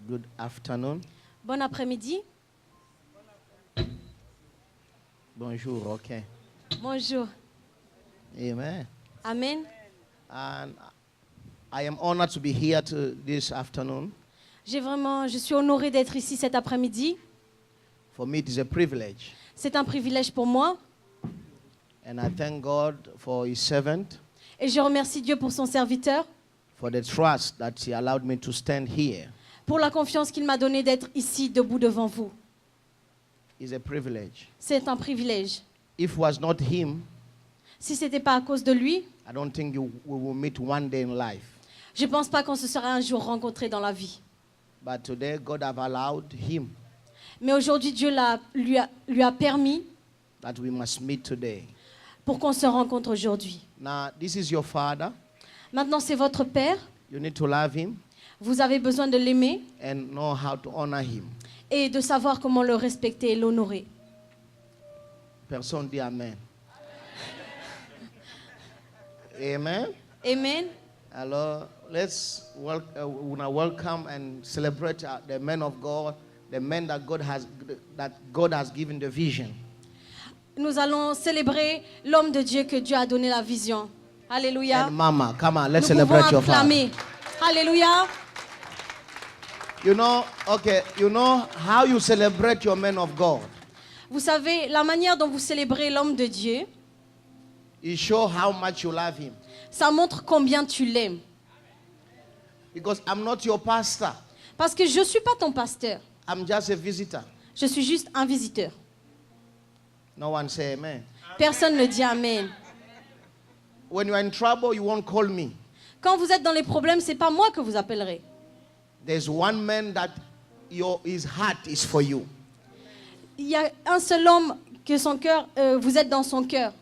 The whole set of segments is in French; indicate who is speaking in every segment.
Speaker 1: Good afternoon.
Speaker 2: Bon après-midi.
Speaker 1: Bonjour, okay.
Speaker 2: Bonjour.
Speaker 1: Amen.
Speaker 2: Amen.
Speaker 1: And I am honored to be here this afternoon.
Speaker 2: Je suis honorée d'être ici cet après-midi.
Speaker 1: For me, it is a privilege.
Speaker 2: C'est un privilège pour moi.
Speaker 1: And I thank God for His servant.
Speaker 2: Et je remercie Dieu pour son serviteur,
Speaker 1: For the trust that He allowed me to stand here.
Speaker 2: pour la confiance qu'il m'a donnée d'être ici, debout devant vous.
Speaker 1: It's a privilege.
Speaker 2: C'est un privilège.
Speaker 1: If it was not Him,
Speaker 2: Si ce n'était pas à cause de lui,
Speaker 1: I don't think we will meet one day in life.
Speaker 2: je ne pense pas qu'on se serait un jour rencontrés dans la vie.
Speaker 1: But today, God have allowed Him
Speaker 2: Mais aujourd'hui, Dieu lui a permis
Speaker 1: that we must meet today.
Speaker 2: pour qu'on se rencontre aujourd'hui.
Speaker 1: Now, this is your father.
Speaker 2: Maintenant, c'est votre Père.
Speaker 1: You need to love Him
Speaker 2: Vous avez besoin de l'aimer
Speaker 1: and know how to honor Him.
Speaker 2: et de savoir comment le respecter et l'honorer.
Speaker 1: Personne dit Amen. Amen.
Speaker 2: Amen.
Speaker 1: Alors, let's welcome and celebrate the men of God, the men that God has given the vision.
Speaker 2: Nous allons célébrer l'homme de Dieu que Dieu a donné la vision. Alléluia.
Speaker 1: And Mama, come on, let's
Speaker 2: Nous pouvons
Speaker 1: celebrate your father.
Speaker 2: acclamer. Alléluia.
Speaker 1: You know how you celebrate your men of God.
Speaker 2: Vous savez, la manière dont vous célébrez l'homme de Dieu,
Speaker 1: It shows how much you love him.
Speaker 2: ça montre combien tu l'aimes.
Speaker 1: Because I'm not your pastor.
Speaker 2: Parce que je ne suis pas ton pasteur.
Speaker 1: I'm just a visitor.
Speaker 2: Je suis juste un visiteur.
Speaker 1: No one say amen.
Speaker 2: Personne ne dit Amen.
Speaker 1: When you are in trouble, you won't call me.
Speaker 2: Quand vous êtes dans les problèmes, ce n'est pas moi que vous appellerez.
Speaker 1: There's one man that his heart is for you.
Speaker 2: Il y a un seul homme que son cœur, vous êtes dans son cœur.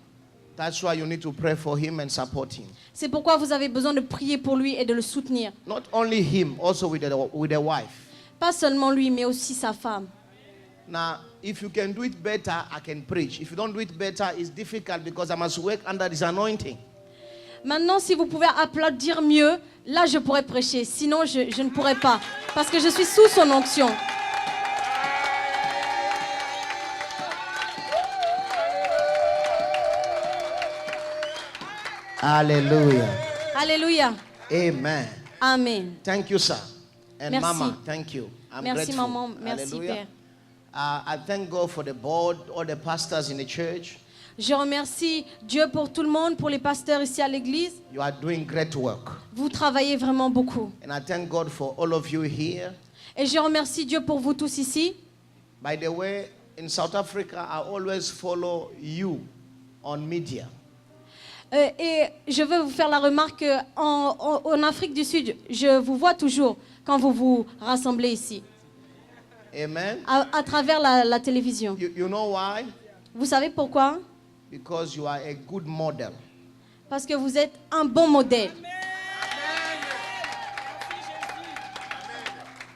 Speaker 1: That's why you need to pray for him and support him.
Speaker 2: C'est pourquoi vous avez besoin de prier pour lui et de le soutenir.
Speaker 1: Not only him, also with the wife.
Speaker 2: Pas seulement lui, mais aussi sa femme.
Speaker 1: Now, if you can do it better, I can preach. If you don't do it better, it's difficult because I must work under this anointing.
Speaker 2: Maintenant, si vous pouvez applaudir mieux, là je pourrais prêcher. Sinon, je ne pourrais pas. Parce que je suis sous son onction.
Speaker 1: Hallelujah.
Speaker 2: Alléluia.
Speaker 1: Amen.
Speaker 2: Amen.
Speaker 1: Thank you, sir. And
Speaker 2: Merci.
Speaker 1: Mama, thank you. I'm
Speaker 2: Merci,
Speaker 1: grateful.
Speaker 2: maman. Merci,
Speaker 1: Hallelujah.
Speaker 2: Père.
Speaker 1: I thank God for the board, all the pastors in the church.
Speaker 2: Je remercie Dieu pour tout le monde, pour les pasteurs ici à l'église.
Speaker 1: You are doing great work.
Speaker 2: Vous travaillez vraiment beaucoup.
Speaker 1: And I thank God for all of you here.
Speaker 2: Et je remercie Dieu pour vous tous ici.
Speaker 1: By the way, in South Africa, I always follow you on media.
Speaker 2: Et je veux vous faire la remarque qu'en Afrique du Sud, je vous vois toujours quand vous vous rassemblez ici,
Speaker 1: Amen.
Speaker 2: à travers la télévision.
Speaker 1: You know why?
Speaker 2: Vous savez pourquoi?
Speaker 1: Because you are a good model.
Speaker 2: Parce que vous êtes un bon modèle.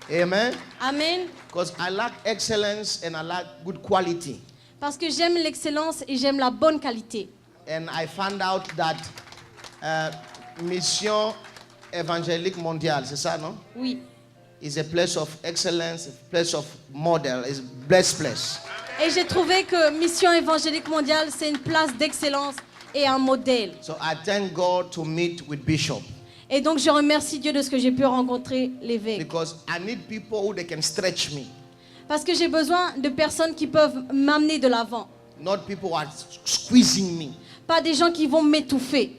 Speaker 1: Amen.
Speaker 2: Amen.
Speaker 1: Because I like excellence and I like good quality.
Speaker 2: Parce que j'aime l'excellence et j'aime la bonne qualité.
Speaker 1: And I found out that Mission Évangélique Mondiale, c'est ça, non?
Speaker 2: Oui.
Speaker 1: Is a place of excellence, a place of model, is blessed place.
Speaker 2: Et j'ai trouvé que Mission Évangélique Mondiale, c'est une place d'excellence et un modèle.
Speaker 1: So I thank God to meet with Bishop.
Speaker 2: Et donc je remercie Dieu de ce que j'ai pu rencontrer l'évêque.
Speaker 1: Because I need people who they can stretch me.
Speaker 2: Parce que j'ai besoin de personnes qui peuvent m'amener de l'avant.
Speaker 1: Not people who are squeezing me.
Speaker 2: Pas des gens qui vont m'étouffer.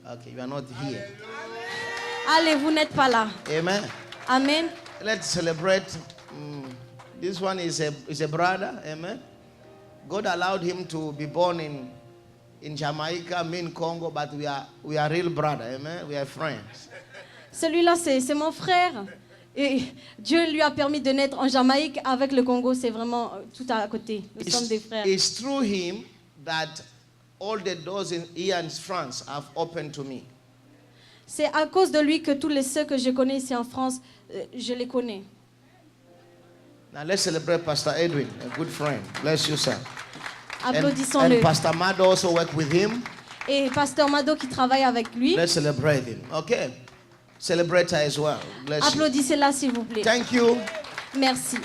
Speaker 1: Okay, you are not here.
Speaker 2: Allez, vous n'êtes pas là.
Speaker 1: Amen.
Speaker 2: Amen.
Speaker 1: Let's celebrate. This one is a brother. Amen. God allowed him to be born in Jamaica, me in Congo, but we are real brother. Amen. We are friends.
Speaker 2: Celui-là, c'est mon frère. Et Dieu lui a permis de naître en Jamaïque. Avec le Congo, c'est vraiment tout à côté. Nous sommes des frères.
Speaker 1: It's through him that all the doors here in France have opened to me.
Speaker 2: C'est à cause de lui que tous ceux que je connais ici en France, je les connais.
Speaker 1: Now let's celebrate Pastor Edwin, a good friend. Bless you, sir.
Speaker 2: Applaudissons-le.
Speaker 1: And Pastor Mado also work with him.
Speaker 2: Et Pasteur Mado qui travaille avec lui.
Speaker 1: Let's celebrate him. Okay. Celebrate her as well. Bless you.
Speaker 2: Applaudissez-la s'il vous plaît.
Speaker 1: Thank you.
Speaker 2: Merci.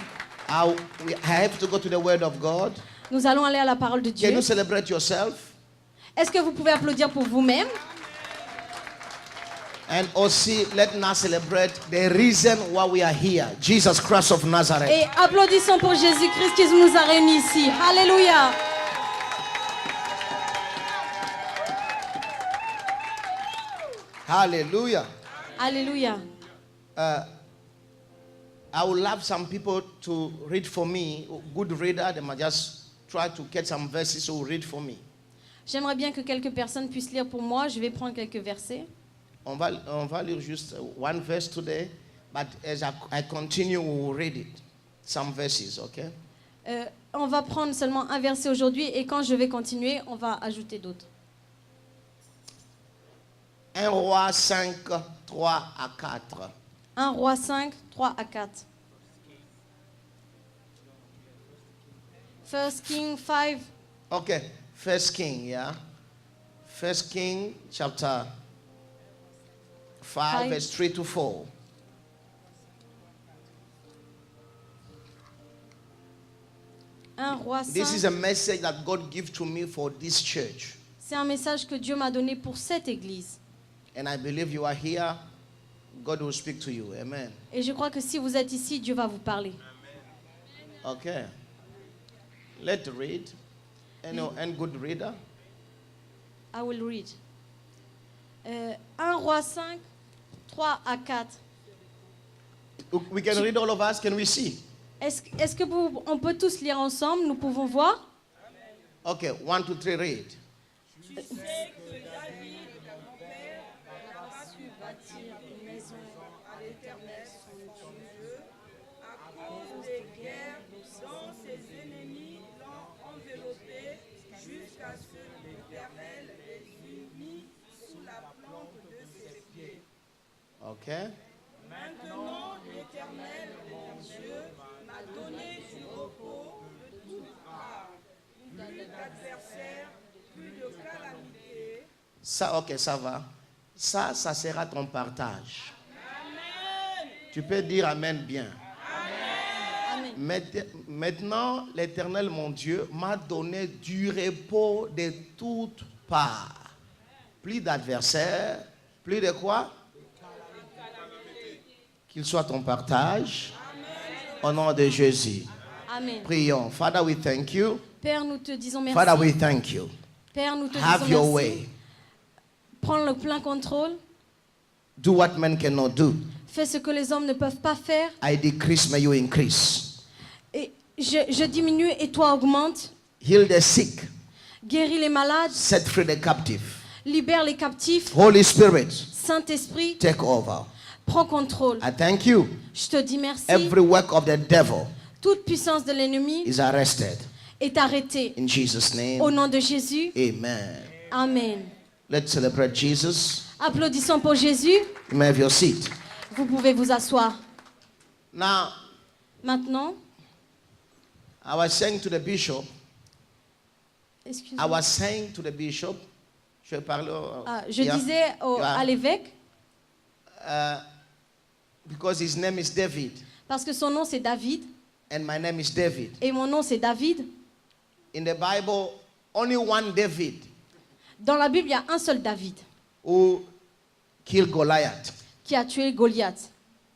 Speaker 1: I have to go to the Word of God.
Speaker 2: Nous allons aller à la parole de
Speaker 1: Can
Speaker 2: Dieu.
Speaker 1: you celebrate yourself?
Speaker 2: Est-ce que vous pouvez applaudir pour vous-même?
Speaker 1: And also, let us celebrate the reason why we are here. Jesus Christ of Nazareth.
Speaker 2: Et applaudissons pour Jésus-Christ qui nous a réunis ici. Alléluia.
Speaker 1: Hallelujah.
Speaker 2: Alléluia.
Speaker 1: I would love some people to read for me. Good reader, they might just try to get some verses to read for me.
Speaker 2: J'aimerais bien que quelques personnes puissent lire pour moi. Je vais prendre quelques versets.
Speaker 1: On va lire juste one verse today, but as I continue, we will read it. Some verses, okay?
Speaker 2: On va prendre seulement un verset aujourd'hui et quand je vais continuer, on va ajouter d'autres.
Speaker 1: 1 Roi 5, 3 à 4.
Speaker 2: 1 Roi 5, 3 à 4. 1 King 5.
Speaker 1: Okay, First King, yeah? First King chapter 5, verse 3 to 4. This is a message that God gives to me for this church.
Speaker 2: C'est un message que Dieu m'a donné pour cette église.
Speaker 1: And I believe you are here. God will speak to you. Amen.
Speaker 2: Et je crois que si vous êtes ici, Dieu va vous parler.
Speaker 1: Okay. Let's read. And good reader.
Speaker 2: I will read. 1 Roi 5, 3 à 4.
Speaker 1: We can read all of us. Can we see?
Speaker 2: Est-ce que on peut tous lire ensemble? Nous pouvons voir?
Speaker 1: Okay, 1, 2, 3, read.
Speaker 3: Tu sais que David, mon père, n'a pas pu bâtir une maison à l'Éternel son Dieu à cause des guerres dont ses ennemis l'ont enveloppé jusqu'à ce que l'Éternel les eût mis sous la plante de ses pieds.
Speaker 1: Okay.
Speaker 3: Maintenant, l'Éternel, mon Dieu, m'a donné du repos de toutes parts, plus d'adversaires, plus de calamités.
Speaker 1: Ça, ok, ça va. Ça sera ton partage.
Speaker 3: Amen.
Speaker 1: Tu peux dire Amen bien.
Speaker 2: Amen.
Speaker 1: Maintenant, l'Éternel, mon Dieu, m'a donné du repos de toutes parts. Plus d'adversaires, plus de quoi? Qu'il soit ton partage. Au nom de Jésus.
Speaker 2: Amen.
Speaker 1: Prions. Father, we thank you.
Speaker 2: Père, nous te disons merci.
Speaker 1: Father, we thank you.
Speaker 2: Père, nous te
Speaker 1: Have
Speaker 2: disons
Speaker 1: your
Speaker 2: merci.
Speaker 1: way.
Speaker 2: Prends le plein contrôle.
Speaker 1: Do what men cannot do.
Speaker 2: Fais ce que les hommes ne peuvent pas faire.
Speaker 1: I decrease, may you increase.
Speaker 2: Et je diminue et toi augmente.
Speaker 1: Heal the sick.
Speaker 2: Guéris les malades.
Speaker 1: Set free the captive.
Speaker 2: Libère les captifs.
Speaker 1: Holy Spirit,
Speaker 2: Saint-Esprit,
Speaker 1: take over.
Speaker 2: prends contrôle.
Speaker 1: I thank you.
Speaker 2: Je te dis merci.
Speaker 1: Every work of the devil
Speaker 2: Toute puissance de l'ennemi
Speaker 1: is arrested.
Speaker 2: est arrêtée.
Speaker 1: In Jesus' name,
Speaker 2: Au nom de Jésus.
Speaker 1: amen.
Speaker 2: Amen.
Speaker 1: Let's celebrate Jesus.
Speaker 2: Applaudissons pour Jésus.
Speaker 1: You may have your seat.
Speaker 2: Vous pouvez vous asseoir.
Speaker 1: Now,
Speaker 2: Maintenant,
Speaker 1: I was saying to the bishop,
Speaker 2: excusez-moi.
Speaker 1: je parlais
Speaker 2: Je
Speaker 1: yeah,
Speaker 2: disais
Speaker 1: yeah,
Speaker 2: à l'évêque,
Speaker 1: because his name is David,
Speaker 2: parce que son nom c'est David,
Speaker 1: and my name is David.
Speaker 2: et mon nom c'est David.
Speaker 1: In the Bible, only one David
Speaker 2: Dans la Bible, il y a un seul David
Speaker 1: who killed Goliath.
Speaker 2: qui a tué Goliath.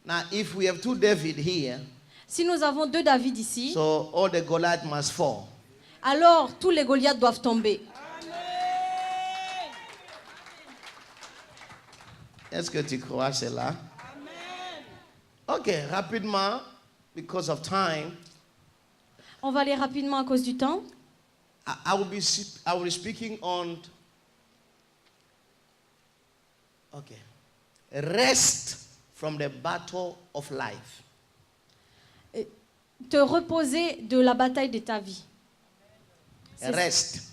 Speaker 1: Now, if we have two David here,
Speaker 2: Si nous avons deux David ici,
Speaker 1: so all the Goliath must fall.
Speaker 2: alors tous les Goliaths doivent tomber.
Speaker 1: Est-ce que tu crois cela? Ok, rapidement, because of time,
Speaker 2: On va aller rapidement à cause du temps.
Speaker 1: I will be speaking on, okay, rest from the battle of life.
Speaker 2: Te reposer de la bataille de ta vie.
Speaker 1: Rest.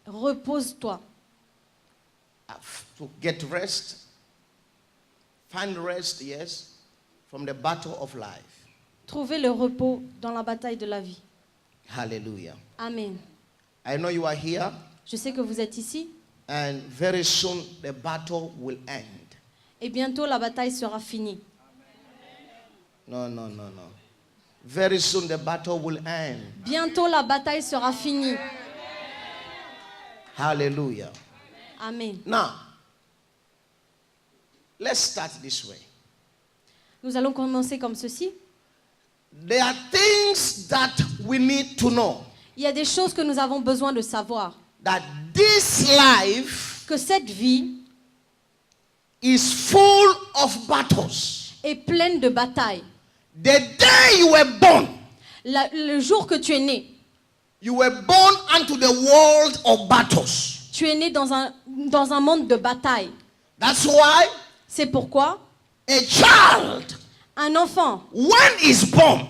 Speaker 2: Repose-toi.
Speaker 1: To get rest, find rest, yes, from the battle of life.
Speaker 2: Trouver le repos dans la bataille de la vie.
Speaker 1: Hallelujah.
Speaker 2: Amen.
Speaker 1: I know you are here,
Speaker 2: Je sais que vous êtes ici
Speaker 1: and very soon the battle will end.
Speaker 2: Et bientôt la bataille sera finie.
Speaker 1: No. Very soon the battle will end.
Speaker 2: Bientôt la bataille sera finie.
Speaker 1: Hallelujah.
Speaker 2: Amen.
Speaker 1: Now, let's start this way.
Speaker 2: Nous allons commencer comme ceci.
Speaker 1: There are things that we need to know.
Speaker 2: Il y a des choses que nous avons besoin de savoir.
Speaker 1: That this life
Speaker 2: Que cette vie
Speaker 1: is full of battles.
Speaker 2: est pleine de batailles.
Speaker 1: The day you were born,
Speaker 2: Le jour que tu es né,
Speaker 1: you were born unto the world of battles.
Speaker 2: tu es né dans un monde de batailles.
Speaker 1: That's why
Speaker 2: C'est pourquoi
Speaker 1: a child,
Speaker 2: un enfant,
Speaker 1: when he's born,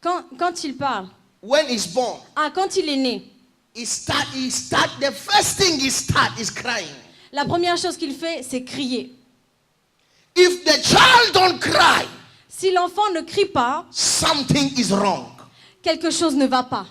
Speaker 2: quand il parle,
Speaker 1: quand
Speaker 2: il est né,
Speaker 1: the first thing he start is crying.
Speaker 2: la première chose qu'il fait, c'est crier.
Speaker 1: If the child don't cry,
Speaker 2: Si l'enfant ne crie pas,
Speaker 1: something is wrong.
Speaker 2: quelque chose ne va pas.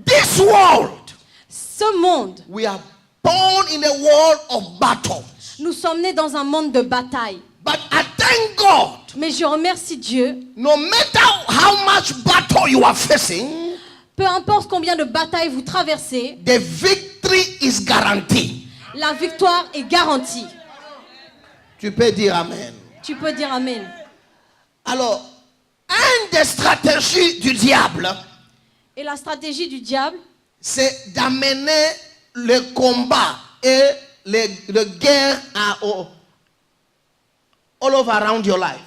Speaker 1: This world,
Speaker 2: Ce monde,
Speaker 1: we are born in a world of battles.
Speaker 2: nous sommes nés dans un monde de bataille.
Speaker 1: But I thank God,
Speaker 2: Mais je remercie Dieu,
Speaker 1: no matter how much battle you are facing,
Speaker 2: peu importe combien de batailles vous traversez,
Speaker 1: the victory is guaranteed.
Speaker 2: la victoire est garantie.
Speaker 1: Tu peux dire Amen.
Speaker 2: Tu peux dire Amen.
Speaker 1: Alors, une des stratégies du diable,
Speaker 2: Et la stratégie du diable,
Speaker 1: c'est d'amener le combat et le guerre all over around your life.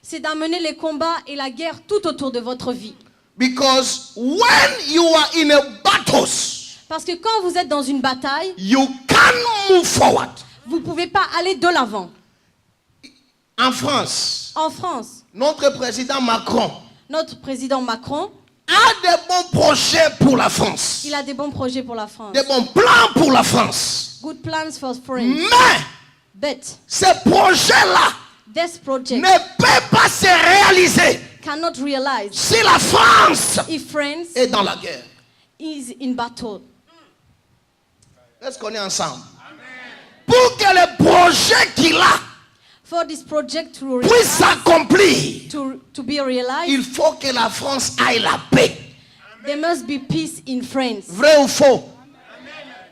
Speaker 2: c'est d'amener les combats et la guerre tout autour de votre vie.
Speaker 1: Because when you are in a battles,
Speaker 2: Parce que quand vous êtes dans une bataille,
Speaker 1: you can't move forward.
Speaker 2: vous ne pouvez pas aller de l'avant.
Speaker 1: En France,
Speaker 2: En France,
Speaker 1: notre président Macron
Speaker 2: notre président Macron,
Speaker 1: a des bons projets pour la France.
Speaker 2: il a des bons projets pour la France.
Speaker 1: Des bons plans pour la France.
Speaker 2: Good plans for France.
Speaker 1: Mais
Speaker 2: But
Speaker 1: ces projets-là
Speaker 2: this project
Speaker 1: ne peuvent pas se réaliser
Speaker 2: cannot realize
Speaker 1: si la France
Speaker 2: if France
Speaker 1: est dans la guerre.
Speaker 2: is in battle.
Speaker 1: Est-ce qu'on est ensemble? Pour que le projet qu'il a
Speaker 2: For this project to
Speaker 1: puisse s'accomplir,
Speaker 2: to be realized,
Speaker 1: il faut que la France aille la paix.
Speaker 2: there must be peace in France.
Speaker 1: Vrai ou faux?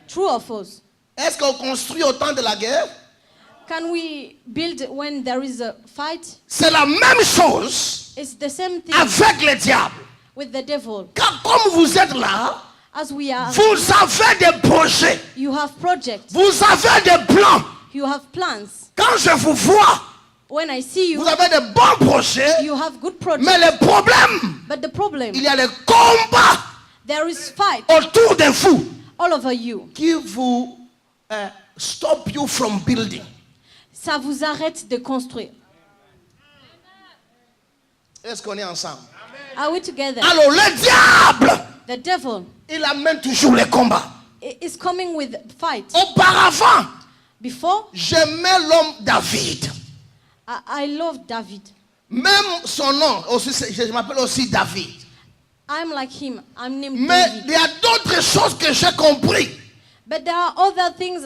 Speaker 2: True or false?
Speaker 1: Est-ce qu'on construit au temps de la guerre?
Speaker 2: Can we build when there is a fight?
Speaker 1: C'est la même chose
Speaker 2: It's the same thing
Speaker 1: avec le diable.
Speaker 2: with the devil.
Speaker 1: Car comme vous êtes là,
Speaker 2: As we are,
Speaker 1: vous avez des projets,
Speaker 2: you have projects,
Speaker 1: vous avez des plans.
Speaker 2: you have plans.
Speaker 1: Quand je vous vois,
Speaker 2: When I see you,
Speaker 1: vous avez de bons projets,
Speaker 2: you have good
Speaker 1: mais
Speaker 2: projects.
Speaker 1: le problème,
Speaker 2: But the problem,
Speaker 1: il y a le combat
Speaker 2: there is fight
Speaker 1: autour de vous
Speaker 2: all over you.
Speaker 1: qui vous stop you from building.
Speaker 2: Ça vous arrête de construire.
Speaker 1: Est-ce qu'on est ensemble?
Speaker 2: Are we together?
Speaker 1: Alors le diable,
Speaker 2: The devil
Speaker 1: il amène toujours les combats.
Speaker 2: is coming with fight.
Speaker 1: Auparavant,
Speaker 2: Before,
Speaker 1: j'aimais l'homme David.
Speaker 2: I love David.
Speaker 1: Même son nom, aussi, je m'appelle aussi David.
Speaker 2: I'm like him. I'm named
Speaker 1: Mais
Speaker 2: David.
Speaker 1: il y a d'autres choses que j'ai compris.
Speaker 2: But there are other things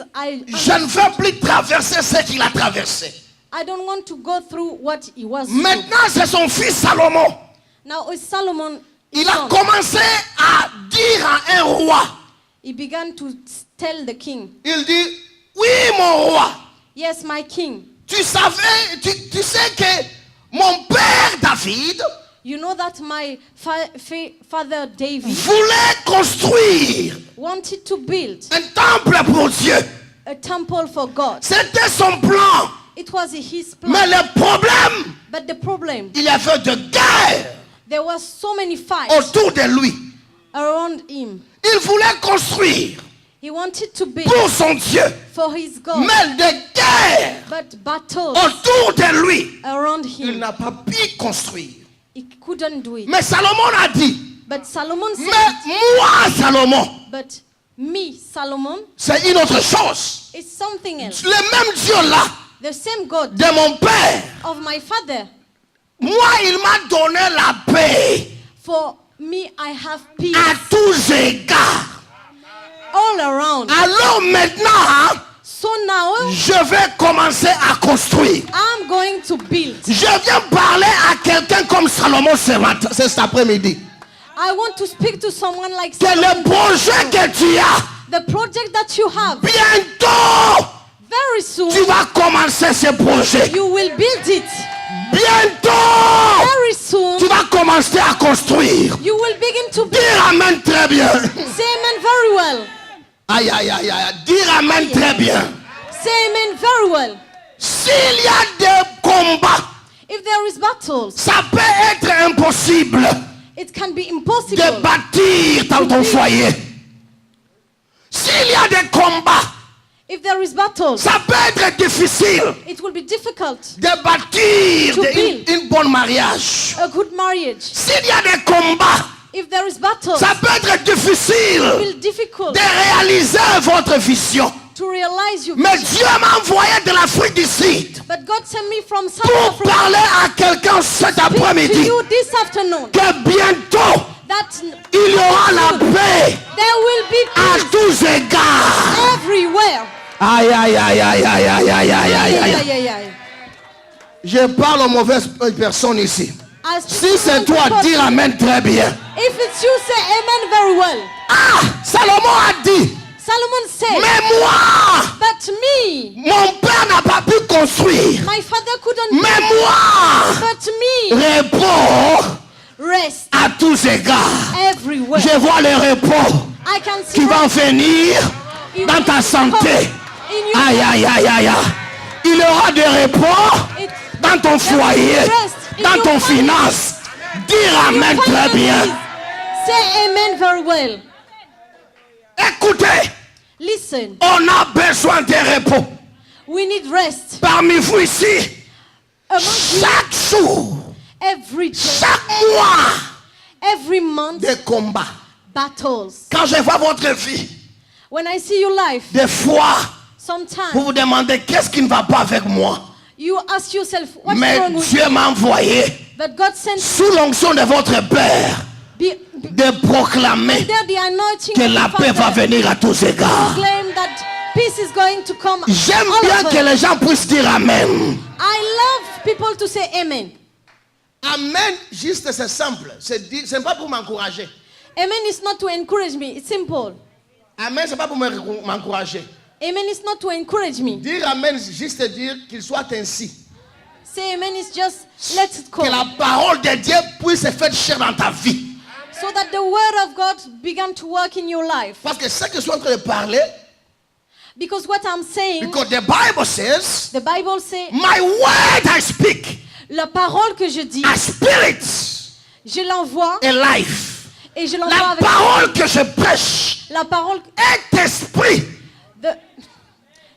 Speaker 1: Je ne veux plus traverser ce qu'il a traversé.
Speaker 2: I don't want to go through what he was through.
Speaker 1: Maintenant, c'est son fils Salomon.
Speaker 2: Now it's Solomon.
Speaker 1: Il a
Speaker 2: son.
Speaker 1: commencé à dire à un roi.
Speaker 2: He began to tell the king,
Speaker 1: Il dit, oui mon roi,
Speaker 2: yes, my king,
Speaker 1: tu savais, tu sais que mon père David
Speaker 2: you know that my father David
Speaker 1: voulait construire
Speaker 2: wanted to build
Speaker 1: un temple pour Dieu.
Speaker 2: a temple for God.
Speaker 1: C'était son plan.
Speaker 2: It was his plan.
Speaker 1: Mais le problème,
Speaker 2: But the problem,
Speaker 1: il y avait de guerre
Speaker 2: there was so many fights
Speaker 1: autour de lui.
Speaker 2: around him.
Speaker 1: Il voulait construire
Speaker 2: He wanted to build
Speaker 1: pour son Dieu.
Speaker 2: for his God,
Speaker 1: Mais de guerre
Speaker 2: but battles
Speaker 1: autour de lui,
Speaker 2: around
Speaker 1: il
Speaker 2: him,
Speaker 1: n'a pas pu construire.
Speaker 2: he couldn't do it.
Speaker 1: Mais Salomon a dit,
Speaker 2: But Solomon said,
Speaker 1: mais moi Salomon,
Speaker 2: but me, Solomon,
Speaker 1: c'est une autre chose.
Speaker 2: is something else.
Speaker 1: Le même Dieu là,
Speaker 2: The same God
Speaker 1: de mon père,
Speaker 2: of my father.
Speaker 1: moi il m'a donné la paix
Speaker 2: For me, I have peace
Speaker 1: à tous égards.
Speaker 2: all around.
Speaker 1: Alors maintenant,
Speaker 2: So now, now,
Speaker 1: Je vais commencer à construire.
Speaker 2: I'm going to build.
Speaker 1: Je viens parler à quelqu'un comme Salomon cet après-midi.
Speaker 2: I want to speak to someone like
Speaker 1: Que le
Speaker 2: Solomon.
Speaker 1: projet que tu as,
Speaker 2: The project that you have,
Speaker 1: bientôt,
Speaker 2: very soon,
Speaker 1: tu vas commencer ce projet.
Speaker 2: you will build it.
Speaker 1: Bientôt,
Speaker 2: Very soon,
Speaker 1: tu vas commencer à construire.
Speaker 2: you will begin to build.
Speaker 1: Dire amen très bien.
Speaker 2: Say amen very well.
Speaker 1: Aïe, aïe, aïe, aïe. Dire amen très bien.
Speaker 2: Say amen very well.
Speaker 1: S'il y a des combats,
Speaker 2: If there is battles,
Speaker 1: ça peut être impossible
Speaker 2: it can be
Speaker 1: de
Speaker 2: impossible.
Speaker 1: bâtir dans ton foyer. S'il y a des combats,
Speaker 2: If there is battles,
Speaker 1: ça peut être difficile
Speaker 2: it will be difficult.
Speaker 1: de bâtir
Speaker 2: To build.
Speaker 1: une bonne mariage.
Speaker 2: A good marriage.
Speaker 1: S'il y a des combats,
Speaker 2: If there is battles,
Speaker 1: ça peut être
Speaker 2: it will
Speaker 1: difficile
Speaker 2: be difficult
Speaker 1: de réaliser votre vision.
Speaker 2: to realize you.
Speaker 1: Mais Dieu m'a envoyé de l'Afrique du Sud
Speaker 2: But God sent me from South
Speaker 1: pour
Speaker 2: Africa
Speaker 1: parler à quelqu'un cet
Speaker 2: to
Speaker 1: après-midi
Speaker 2: you this afternoon
Speaker 1: que bientôt
Speaker 2: that
Speaker 1: il y aura la paix
Speaker 2: there will be
Speaker 1: à
Speaker 2: peace
Speaker 1: tous égards.
Speaker 2: everywhere.
Speaker 1: Aïe, aïe, aïe, aïe, aïe, aïe, aïe, aïe, aïe, aïe.
Speaker 2: Aye, aye, aye.
Speaker 1: Je parle aux mauvaises personnes ici.
Speaker 2: I speak
Speaker 1: Si
Speaker 2: to
Speaker 1: c'est
Speaker 2: one
Speaker 1: toi,
Speaker 2: person.
Speaker 1: dis amen très bien.
Speaker 2: If it's you, say amen very well.
Speaker 1: Ah, Salomon a dit,
Speaker 2: Solomon said,
Speaker 1: mais moi,
Speaker 2: but me,
Speaker 1: mon père n'a pas pu construire.
Speaker 2: my father couldn't,
Speaker 1: Mais moi,
Speaker 2: but me,
Speaker 1: repos
Speaker 2: rest
Speaker 1: à tous égards.
Speaker 2: everywhere.
Speaker 1: Je vois le repos
Speaker 2: I can see
Speaker 1: qui va venir
Speaker 2: it
Speaker 1: dans ta
Speaker 2: will
Speaker 1: santé.
Speaker 2: come in your
Speaker 1: Aïe, aïe, aïe, aïe, aïe. Il y aura des repos
Speaker 2: it,
Speaker 1: dans ton foyer, dans ton finance. Dire amen très bien.
Speaker 2: Say amen very well.
Speaker 1: Écoutez,
Speaker 2: Listen,
Speaker 1: on a besoin de repos.
Speaker 2: we need rest.
Speaker 1: Parmi vous ici,
Speaker 2: Among you,
Speaker 1: chaque jour,
Speaker 2: every day,
Speaker 1: chaque mois,
Speaker 2: every month,
Speaker 1: des combats.
Speaker 2: battles.
Speaker 1: Quand je vois votre vie,
Speaker 2: When I see your life,
Speaker 1: des fois, vous
Speaker 2: sometimes
Speaker 1: vous demandez qu'est-ce qui ne va pas avec moi.
Speaker 2: you ask yourself, what's
Speaker 1: Mais
Speaker 2: wrong with
Speaker 1: Dieu
Speaker 2: me?
Speaker 1: m'a envoyé,
Speaker 2: But God sent
Speaker 1: sous l'onction de votre Père, de proclamer
Speaker 2: under the anointing
Speaker 1: que
Speaker 2: of
Speaker 1: la
Speaker 2: the
Speaker 1: paix va
Speaker 2: Father,
Speaker 1: venir à tous égards.
Speaker 2: proclaim that peace is going to come.
Speaker 1: J'aime
Speaker 2: all
Speaker 1: bien
Speaker 2: over.
Speaker 1: que les gens puissent dire Amen.
Speaker 2: I love people to say amen.
Speaker 1: Amen, juste c'est simple. C'est pas pour m'encourager.
Speaker 2: Amen is not to encourage me. It's simple.
Speaker 1: Amen, c'est pas pour m'encourager.
Speaker 2: Amen is not to encourage me.
Speaker 1: Dire Amen, c'est juste dire qu'il soit ainsi.
Speaker 2: Say amen is just let it
Speaker 1: Que la
Speaker 2: come.
Speaker 1: parole de Dieu puisse se faire chair dans ta vie.
Speaker 2: So that the word of God began to work in your life.
Speaker 1: Parce que ce que je suis en train de parler,
Speaker 2: Because what I'm saying,
Speaker 1: because the Bible says,
Speaker 2: the Bible says,
Speaker 1: my word I speak,
Speaker 2: la parole que je dis,
Speaker 1: a spirit,
Speaker 2: je l'envoie
Speaker 1: a life.
Speaker 2: et je l'envoie
Speaker 1: La
Speaker 2: avec
Speaker 1: parole que je prêche
Speaker 2: la parole.
Speaker 1: est esprit.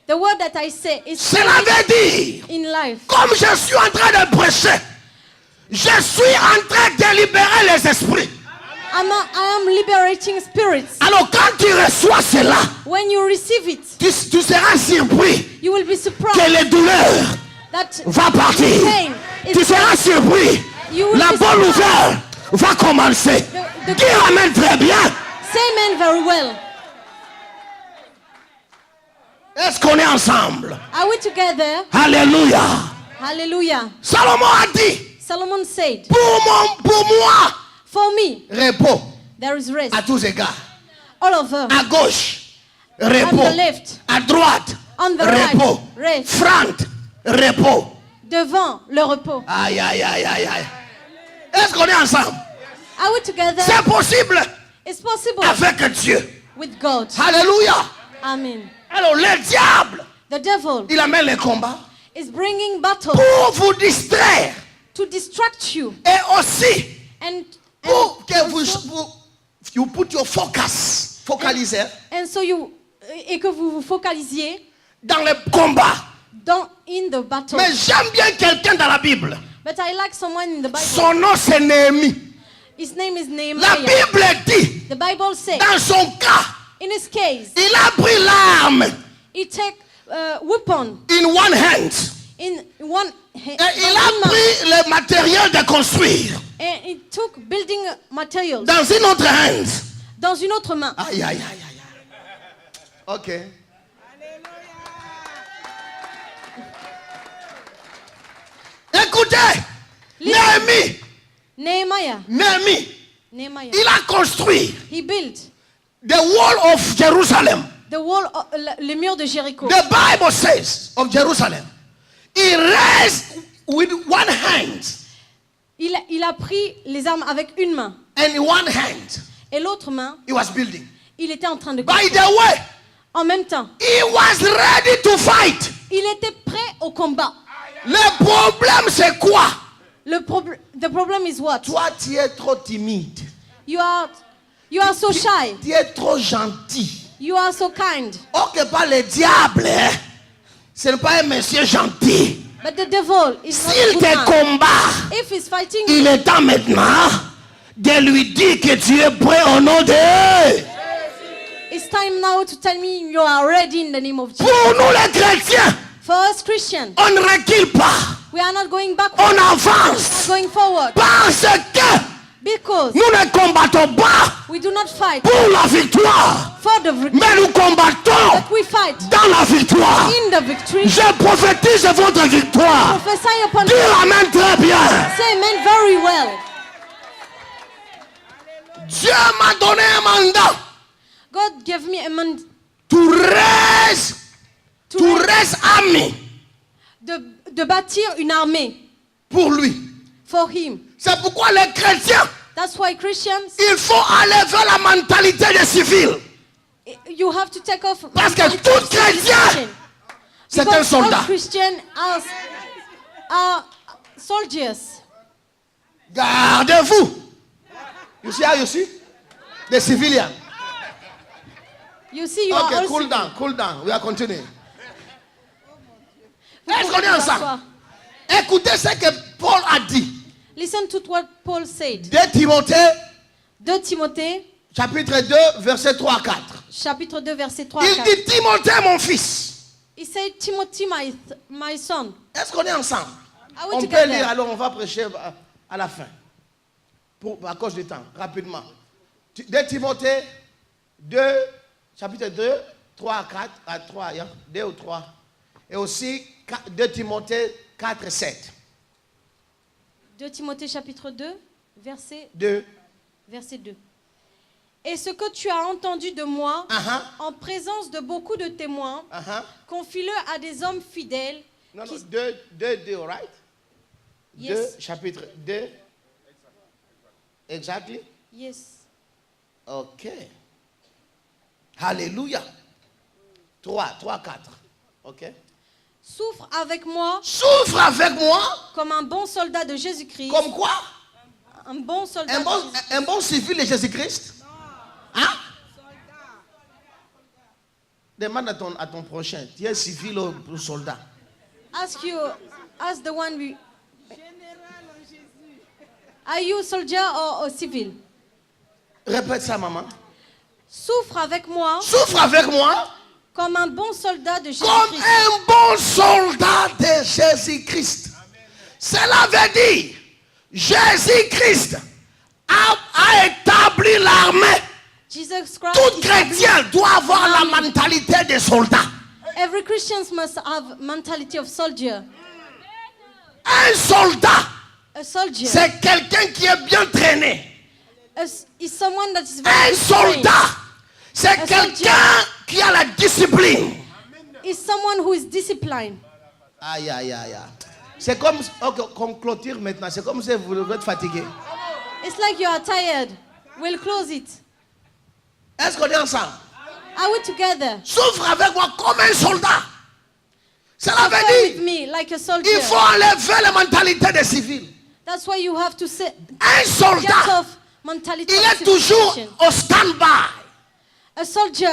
Speaker 2: The word that I say is
Speaker 1: Cela veut dire,
Speaker 2: in life.
Speaker 1: comme je suis en train de prêcher, je suis en train de libérer les esprits.
Speaker 2: I am liberating spirits.
Speaker 1: Alors quand tu reçois cela,
Speaker 2: When you receive it,
Speaker 1: tu seras surpris
Speaker 2: you will be
Speaker 1: que
Speaker 2: surprised
Speaker 1: les douleurs
Speaker 2: that
Speaker 1: vont partir.
Speaker 2: pain
Speaker 1: Tu
Speaker 2: is
Speaker 1: seras surpris.
Speaker 2: You will
Speaker 1: La
Speaker 2: be
Speaker 1: bonne
Speaker 2: surprised.
Speaker 1: nouvelle va commencer.
Speaker 2: The-
Speaker 1: Dis amen très bien.
Speaker 2: Say amen very well.
Speaker 1: Est-ce qu'on est ensemble?
Speaker 2: Are we together?
Speaker 1: Alléluia.
Speaker 2: Hallelujah.
Speaker 1: Salomon a dit,
Speaker 2: Solomon said,
Speaker 1: pour moi,
Speaker 2: for me,
Speaker 1: repos
Speaker 2: there is rest
Speaker 1: à tous égards.
Speaker 2: all over.
Speaker 1: À gauche,
Speaker 2: On
Speaker 1: repos.
Speaker 2: the left,
Speaker 1: À droite,
Speaker 2: on the
Speaker 1: repos.
Speaker 2: right, rest.
Speaker 1: Front, repos.
Speaker 2: Devant, le repos.
Speaker 1: Aïe, aïe, aïe, aïe, aïe. Est-ce qu'on est ensemble?
Speaker 2: Are we together?
Speaker 1: C'est possible
Speaker 2: It's possible
Speaker 1: avec Dieu.
Speaker 2: with God.
Speaker 1: Alléluia.
Speaker 2: Amen.
Speaker 1: Alors le diable,
Speaker 2: The devil
Speaker 1: il amène les combats
Speaker 2: is bringing battle
Speaker 1: pour vous distraire
Speaker 2: to distract you
Speaker 1: et aussi
Speaker 2: and
Speaker 1: pour que
Speaker 2: also-
Speaker 1: you put your focus, focaliser
Speaker 2: and so you et que vous vous focalisiez
Speaker 1: dans les combats.
Speaker 2: in the battle.
Speaker 1: Mais j'aime bien quelqu'un dans la Bible.
Speaker 2: But I like someone in the Bible.
Speaker 1: Son nom c'est Néhémie.
Speaker 2: His name is
Speaker 1: La
Speaker 2: Nehemiah.
Speaker 1: Bible dit,
Speaker 2: The Bible says,
Speaker 1: dans son cas,
Speaker 2: in his case,
Speaker 1: il a pris l'arme
Speaker 2: he take weapon
Speaker 1: in one hand
Speaker 2: in one hand,
Speaker 1: et il a pris le matériel de construire
Speaker 2: and he took building materials
Speaker 1: dans une autre hand.
Speaker 2: dans une autre main.
Speaker 1: Aïe, aïe, aïe, aïe. Ok. Écoutez, Néhémie,
Speaker 2: Nehemiah,
Speaker 1: il a construit
Speaker 2: he built
Speaker 1: the wall of Jerusalem.
Speaker 2: the wall, le mur de Jéricho.
Speaker 1: The Bible says of Jerusalem, he raised with one hand,
Speaker 2: Il a pris les armes avec une main
Speaker 1: and in one hand
Speaker 2: et l'autre main,
Speaker 1: he was building.
Speaker 2: il était en train de
Speaker 1: By
Speaker 2: construire.
Speaker 1: the way,
Speaker 2: En même temps,
Speaker 1: he was ready to fight.
Speaker 2: il était prêt au combat.
Speaker 1: Le problème c'est quoi?
Speaker 2: The problem is what?
Speaker 1: Toi tu es trop timide.
Speaker 2: You are so shy.
Speaker 1: Tu es trop gentil.
Speaker 2: You are so kind.
Speaker 1: Or que pas le diable, hein? Ce n'est pas un monsieur gentil.
Speaker 2: But the devil is not a
Speaker 1: S'il
Speaker 2: good
Speaker 1: te
Speaker 2: man.
Speaker 1: combat,
Speaker 2: If he's fighting,
Speaker 1: il est temps maintenant de lui dire que tu es prêt au nom de...
Speaker 2: it's time now to tell me you are ready in the name of Jesus.
Speaker 1: Pour nous les chrétiens,
Speaker 2: For us Christians,
Speaker 1: on ne recule pas,
Speaker 2: we are not going
Speaker 1: on
Speaker 2: backward. We are
Speaker 1: avance.
Speaker 2: going forward.
Speaker 1: Parce que
Speaker 2: Because
Speaker 1: nous ne combattons pas
Speaker 2: we do not fight
Speaker 1: pour la victoire,
Speaker 2: for the victory,
Speaker 1: mais nous combattons
Speaker 2: but we fight
Speaker 1: dans la victoire.
Speaker 2: in the victory.
Speaker 1: Je prophétise votre victoire.
Speaker 2: Prophesy upon
Speaker 1: Dis amen très bien.
Speaker 2: Say amen very well.
Speaker 1: Dieu m'a donné un mandat.
Speaker 2: God gave me a mandate
Speaker 1: To raise army
Speaker 2: de bâtir une armée
Speaker 1: pour lui.
Speaker 2: for him.
Speaker 1: C'est pourquoi les chrétiens,
Speaker 2: That's why Christians,
Speaker 1: il faut aller vers la mentalité des civils.
Speaker 2: you have to take off.
Speaker 1: Parce que
Speaker 2: mentality
Speaker 1: tout
Speaker 2: of
Speaker 1: chrétien,
Speaker 2: civilization.
Speaker 1: c'est un
Speaker 2: Because all
Speaker 1: soldat.
Speaker 2: Christians are soldiers.
Speaker 1: Gardez-vous. You see how you see? The civilian.
Speaker 2: You see, you are
Speaker 1: Okay,
Speaker 2: all
Speaker 1: cool
Speaker 2: civil.
Speaker 1: down, cool down. We are continuing.
Speaker 2: Vous
Speaker 1: Est-ce
Speaker 2: pouvez
Speaker 1: qu'on est
Speaker 2: vous
Speaker 1: ensemble?
Speaker 2: asseoir.
Speaker 1: Écoutez ce que Paul a dit.
Speaker 2: Listen to what Paul said.
Speaker 1: 2 Timothée,
Speaker 2: 2 Timothée,
Speaker 1: chapitre 2, versets 3 à 4.
Speaker 2: chapitre 2, verset 3 à
Speaker 1: Il
Speaker 2: 4.
Speaker 1: dit Timothée, mon fils.
Speaker 2: He said, Timothy, my son.
Speaker 1: Est-ce qu'on est ensemble?
Speaker 2: Are we
Speaker 1: On peut
Speaker 2: together?
Speaker 1: lire, alors on va prêcher à la fin. À cause du temps, rapidement. 2 Timothée 2, chapitre 2, 3 à 4, à 3, 2 ou 3. Et aussi 2 Timothée 4 et 7.
Speaker 2: 2 Timothée, chapitre 2, verset
Speaker 1: 2.
Speaker 2: 2. Et ce que tu as entendu de moi,
Speaker 1: Uh-huh.
Speaker 2: en présence de beaucoup de témoins,
Speaker 1: Uh-huh.
Speaker 2: confie-le à des hommes fidèles.
Speaker 1: Non,
Speaker 2: qui-
Speaker 1: non, 2, right?
Speaker 2: Yes.
Speaker 1: 2, chapitre 2. Exactly?
Speaker 2: Yes.
Speaker 1: Ok. Alléluia. 3, 4. Ok.
Speaker 2: Souffre avec moi
Speaker 1: Souffre avec moi
Speaker 2: comme un bon soldat de Jésus-Christ.
Speaker 1: comme quoi?
Speaker 2: Un bon soldat.
Speaker 1: Un bon civil de Jésus-Christ? Hein? Demande à ton prochain. Tu es civil ou soldat?
Speaker 2: Ask the one we. Are you soldier or civil?
Speaker 1: Répète ça, maman.
Speaker 2: Souffre avec moi
Speaker 1: Souffre avec moi
Speaker 2: comme un bon soldat de
Speaker 1: comme
Speaker 2: Jésus-Christ.
Speaker 1: un bon soldat de Jésus-Christ. Cela veut dire Jésus-Christ a établi l'armée.
Speaker 2: Jesus Christ.
Speaker 1: Tout
Speaker 2: is
Speaker 1: chrétien doit avoir la mentalité de soldat.
Speaker 2: Every Christian must have mentality of soldier.
Speaker 1: Un soldat,
Speaker 2: A soldier
Speaker 1: c'est quelqu'un qui est bien traîné.
Speaker 2: is someone that is
Speaker 1: Un
Speaker 2: very
Speaker 1: soldat, c'est
Speaker 2: Un
Speaker 1: quelqu'un qui a la discipline.
Speaker 2: is someone who is disciplined.
Speaker 1: Aïe, aïe, aïe, aïe. C'est comme, ok, qu'on clôture maintenant. C'est comme si vous êtes fatigué.
Speaker 2: It's like you are tired. We'll close it.
Speaker 1: Est-ce qu'on est ensemble?
Speaker 2: Are we together?
Speaker 1: Souffre avec moi comme un soldat. Cela
Speaker 2: Pray
Speaker 1: veut
Speaker 2: with
Speaker 1: dire,
Speaker 2: me like a soldier.
Speaker 1: il faut enlever la mentalité des civils.
Speaker 2: That's why you have to say,
Speaker 1: Un
Speaker 2: get
Speaker 1: soldat,
Speaker 2: off mentality
Speaker 1: il
Speaker 2: of
Speaker 1: est toujours
Speaker 2: civilization.
Speaker 1: au stand-by,
Speaker 2: A soldier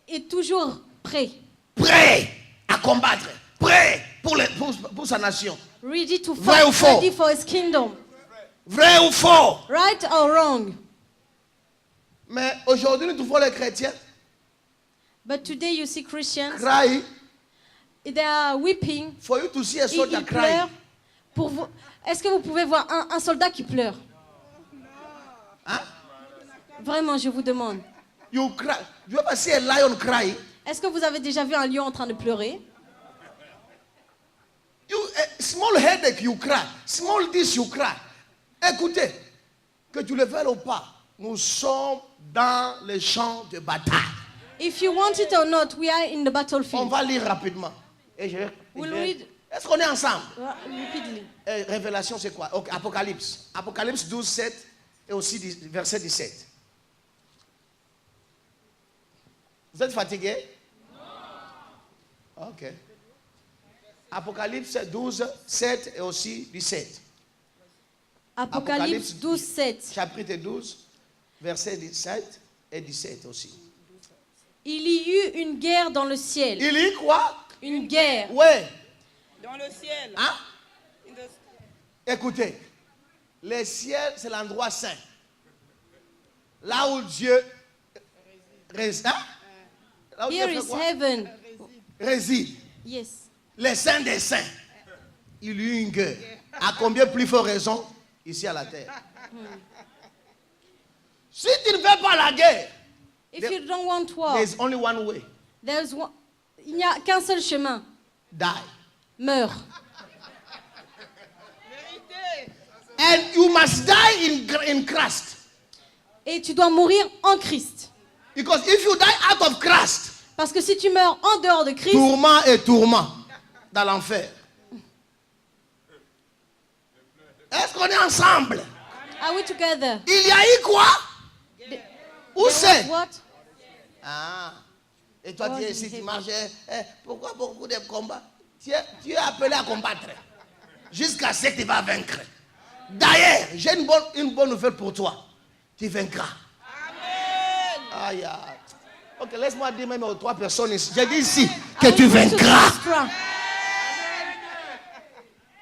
Speaker 2: est toujours prêt,
Speaker 1: prêt à combattre, prêt pour sa nation.
Speaker 2: ready to
Speaker 1: Vrai ou
Speaker 2: fight,
Speaker 1: faux?
Speaker 2: ready for his kingdom.
Speaker 1: Vrai ou faux?
Speaker 2: Right or wrong?
Speaker 1: Mais aujourd'hui, nous trouvons les chrétiens
Speaker 2: But today you see Christians,
Speaker 1: cry
Speaker 2: they are weeping,
Speaker 1: for you to see a
Speaker 2: ils
Speaker 1: soldier cry.
Speaker 2: pleurent. Est-ce que vous pouvez voir un soldat qui pleure?
Speaker 1: Hein?
Speaker 2: Vraiment, je vous demande.
Speaker 1: You cry. You ever see a lion cry?
Speaker 2: Est-ce que vous avez déjà vu un lion en train de pleurer?
Speaker 1: small headache, you cry. Small this, you cry. Écoutez, que tu le veuilles ou pas, nous sommes dans le champ de bataille.
Speaker 2: If you want it or not, we are in the
Speaker 1: On
Speaker 2: battlefield.
Speaker 1: va lire rapidement. Et
Speaker 2: We'll read
Speaker 1: Est-ce qu'on est ensemble?
Speaker 2: repeatedly.
Speaker 1: Révélation, c'est quoi? Ok, Apocalypse. Apocalypse 12, 7 et aussi verset 17. Vous êtes fatigué? Non. Ok. Apocalypse 12, 7 et aussi 17.
Speaker 2: Apocalypse 12, 7.
Speaker 1: Chapitre 12, verset 17 et 17 aussi.
Speaker 2: Il y eut une guerre dans le ciel.
Speaker 1: Il y quoi?
Speaker 2: Une guerre.
Speaker 1: Ouais.
Speaker 3: Dans le ciel.
Speaker 1: Hein?
Speaker 3: In the-
Speaker 1: Écoutez, le ciel, c'est l'endroit saint. Là où Dieu réside. Hein? Là où
Speaker 2: Here
Speaker 1: Dieu
Speaker 2: is
Speaker 1: fait quoi?
Speaker 2: heaven.
Speaker 1: Réside.
Speaker 2: Yes.
Speaker 1: Les saints des saints. Il y eut une guerre. À combien plus forte raison ici à la terre? Si tu ne veux pas la guerre,
Speaker 2: If you don't want war,
Speaker 1: there's only one way.
Speaker 2: il n'y a qu'un seul chemin.
Speaker 1: Die.
Speaker 2: Meurs.
Speaker 3: Vérité.
Speaker 1: And you must die in Christ.
Speaker 2: Et tu dois mourir en Christ.
Speaker 1: Because if you die out of Christ,
Speaker 2: Parce que si tu meurs en dehors de Christ,
Speaker 1: tourment et tourment dans l'enfer. Est-ce qu'on est ensemble?
Speaker 2: are we together?
Speaker 1: Il y a eu quoi? Où c'est?
Speaker 2: What?
Speaker 1: Ah. Et toi,
Speaker 2: Oh,
Speaker 1: tu es ici,
Speaker 2: je sais
Speaker 1: tu
Speaker 2: pas.
Speaker 1: marches. Pourquoi beaucoup de combats? Tu es appelé à combattre. Jusqu'à ce que tu vas vaincre. D'ailleurs, j'ai une bonne nouvelle pour toi. Tu vaincras.
Speaker 3: Amen.
Speaker 1: Aïe, aïe. Ok, laisse-moi dire même aux 3 personnes ici. J'ai dit ici que
Speaker 2: I
Speaker 1: tu
Speaker 2: want you to
Speaker 1: vaincras.
Speaker 2: be strong.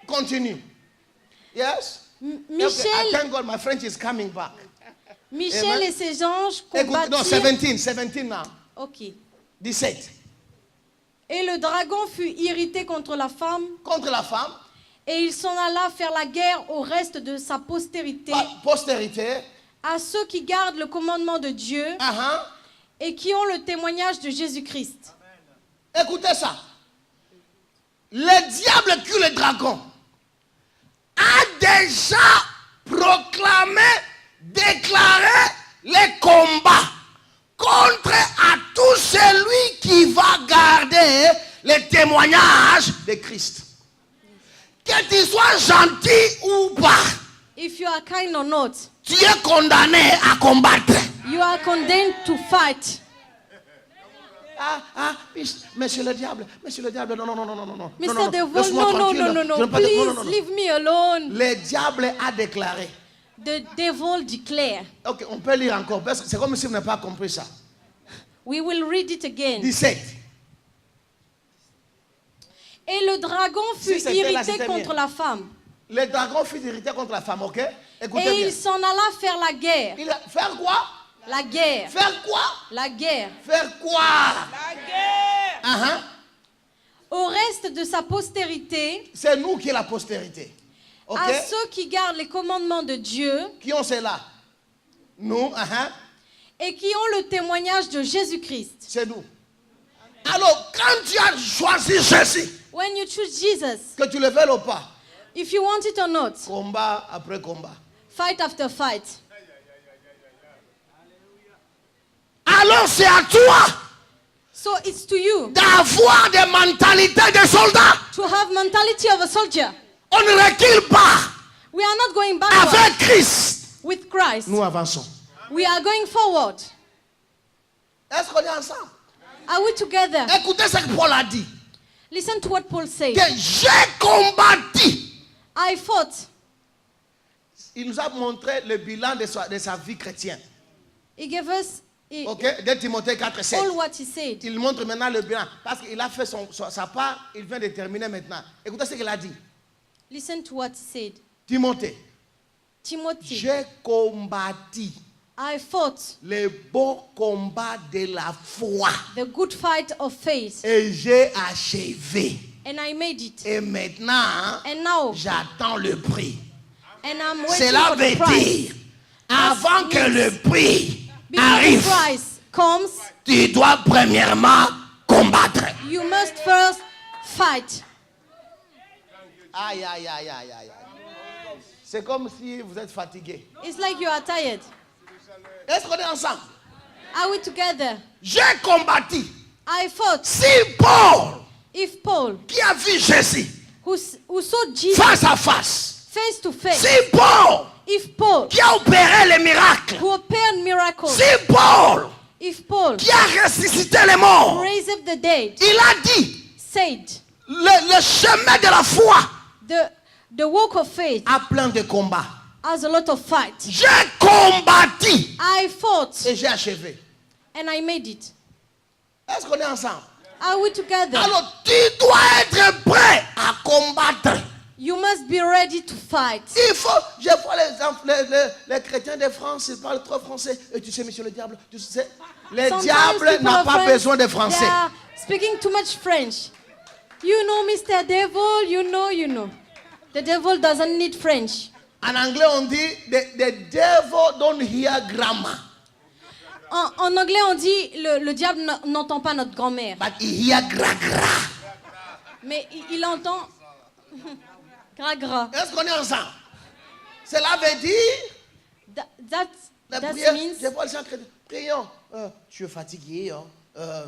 Speaker 1: Continue. Yes? Okay, I
Speaker 2: Michel,
Speaker 1: thank God my French is coming back.
Speaker 2: Michel
Speaker 1: Amen.
Speaker 2: et ses anges
Speaker 1: Écoute, non,
Speaker 2: combattirent.
Speaker 1: 17 now.
Speaker 2: Ok.
Speaker 1: 17.
Speaker 2: Et le dragon fut irrité contre la femme,
Speaker 1: Contre la femme,
Speaker 2: et il s'en alla faire la guerre au reste de sa postérité,
Speaker 1: postérité.
Speaker 2: à ceux qui gardent le commandement de Dieu
Speaker 1: Uh-huh.
Speaker 2: et qui ont le témoignage de Jésus-Christ.
Speaker 1: Écoutez ça. Le diable qui est le dragon a déjà proclamé, déclaré les combats contre à tout celui qui va garder le témoignage de Christ. Que tu sois gentil ou pas,
Speaker 2: If you are kind or not,
Speaker 1: tu es condamné à combattre.
Speaker 2: you are condemned to fight.
Speaker 1: Monsieur le diable, non, non.
Speaker 2: Mr. Devil,
Speaker 1: laisse-moi
Speaker 2: no,
Speaker 1: tranquille. Je ne peux pas te-
Speaker 2: please
Speaker 1: non.
Speaker 2: leave me alone.
Speaker 1: Le diable a déclaré.
Speaker 2: The devil declared.
Speaker 1: Ok, on peut lire encore, parce que c'est comme si vous n'avez pas compris ça.
Speaker 2: We will read it again.
Speaker 1: 17.
Speaker 2: Et le dragon fut
Speaker 1: Si c'était là,
Speaker 2: irrité
Speaker 1: c'était
Speaker 2: contre
Speaker 1: bien.
Speaker 2: la femme.
Speaker 1: Le dragon fut irrité contre la femme, ok? Écoutez
Speaker 2: Et
Speaker 1: bien.
Speaker 2: il s'en alla faire la guerre.
Speaker 1: Il a faire quoi?
Speaker 2: La guerre.
Speaker 1: Faire quoi?
Speaker 2: La guerre.
Speaker 1: Faire quoi?
Speaker 3: La guerre.
Speaker 1: Uh-huh.
Speaker 2: Au reste de sa postérité,
Speaker 1: C'est nous qui est la postérité. Ok?
Speaker 2: à ceux qui gardent les commandements de Dieu
Speaker 1: Qui ont cela? Nous, uh-huh.
Speaker 2: et qui ont le témoignage de Jésus-Christ.
Speaker 1: C'est nous. Alors, quand tu as choisi Jésus,
Speaker 2: When you choose Jesus,
Speaker 1: que tu le veuilles ou pas,
Speaker 2: if you want it or not,
Speaker 1: combat après combat.
Speaker 2: fight after fight.
Speaker 1: Alors, c'est à toi
Speaker 2: So it's to you
Speaker 1: d'avoir des mentalités de soldats.
Speaker 2: to have mentality of a soldier.
Speaker 1: On ne recule pas.
Speaker 2: We are not going backward
Speaker 1: Avec Christ,
Speaker 2: with Christ.
Speaker 1: nous avançons.
Speaker 2: We are going forward.
Speaker 1: Est-ce qu'on est ensemble?
Speaker 2: Are we together?
Speaker 1: Écoutez ce que Paul a dit.
Speaker 2: Listen to what Paul says.
Speaker 1: Que j'ai combattu.
Speaker 2: I fought.
Speaker 1: Il nous a montré le bilan de sa vie chrétienne.
Speaker 2: He gave us
Speaker 1: Ok? De Timothée 4, 7.
Speaker 2: all what he said.
Speaker 1: Il montre maintenant le bilan. Parce qu'il a fait sa part, il vient de terminer maintenant. Écoutez ce qu'il a dit.
Speaker 2: Listen to what he said.
Speaker 1: Timothée,
Speaker 2: Timothy,
Speaker 1: j'ai combattu
Speaker 2: I fought
Speaker 1: le bon combat de la foi.
Speaker 2: the good fight of faith,
Speaker 1: Et j'ai achevé.
Speaker 2: and I made it.
Speaker 1: Et maintenant,
Speaker 2: And now,
Speaker 1: j'attends le prix.
Speaker 2: and I'm waiting
Speaker 1: Cela
Speaker 2: for the
Speaker 1: veut
Speaker 2: prize.
Speaker 1: dire, avant que le prix
Speaker 2: Before the
Speaker 1: arrive,
Speaker 2: prize comes,
Speaker 1: tu dois premièrement combattre.
Speaker 2: you must first fight.
Speaker 1: Aïe, aïe, aïe, aïe, aïe. C'est comme si vous êtes fatigué.
Speaker 2: It's like you are tired.
Speaker 1: Est-ce qu'on est ensemble?
Speaker 2: Are we together?
Speaker 1: J'ai combattu.
Speaker 2: I fought.
Speaker 1: Si Paul,
Speaker 2: If Paul,
Speaker 1: qui a vu Jésus
Speaker 2: who saw Jesus
Speaker 1: face à face,
Speaker 2: face to face,
Speaker 1: si Paul,
Speaker 2: if Paul,
Speaker 1: qui a opéré les miracles,
Speaker 2: who appeared miracles,
Speaker 1: si Paul,
Speaker 2: if Paul
Speaker 1: qui a ressuscité les morts,
Speaker 2: raised up the dead,
Speaker 1: il a dit,
Speaker 2: said,
Speaker 1: le chemin de la foi
Speaker 2: the walk of faith
Speaker 1: a plein de combats.
Speaker 2: has a lot of fight.
Speaker 1: J'ai combattu
Speaker 2: I fought
Speaker 1: et j'ai achevé.
Speaker 2: and I made it.
Speaker 1: Est-ce qu'on est ensemble?
Speaker 2: Are we together?
Speaker 1: Alors tu dois être prêt à combattre.
Speaker 2: You must be ready to fight.
Speaker 1: Il faut, je vois les chrétiens de France, ils parlent trop français. Et tu sais, monsieur le diable, tu sais, le
Speaker 2: Sometimes
Speaker 1: diable
Speaker 2: people
Speaker 1: n'a
Speaker 2: of
Speaker 1: pas
Speaker 2: France,
Speaker 1: besoin de
Speaker 2: they
Speaker 1: français.
Speaker 2: are speaking too much French. You know, Mr. Devil, you know. The devil doesn't need French.
Speaker 1: En anglais, on dit, the devil don't hear grammar,
Speaker 2: En anglais, on dit le diable n'entend pas notre grand-mère,
Speaker 1: but he hear gra-gra.
Speaker 2: mais il entend gras.
Speaker 1: Est-ce qu'on est ensemble? Cela veut dire, la
Speaker 2: That
Speaker 1: prière,
Speaker 2: means
Speaker 1: je vois les gens chrétiens, prions. Je suis fatigué,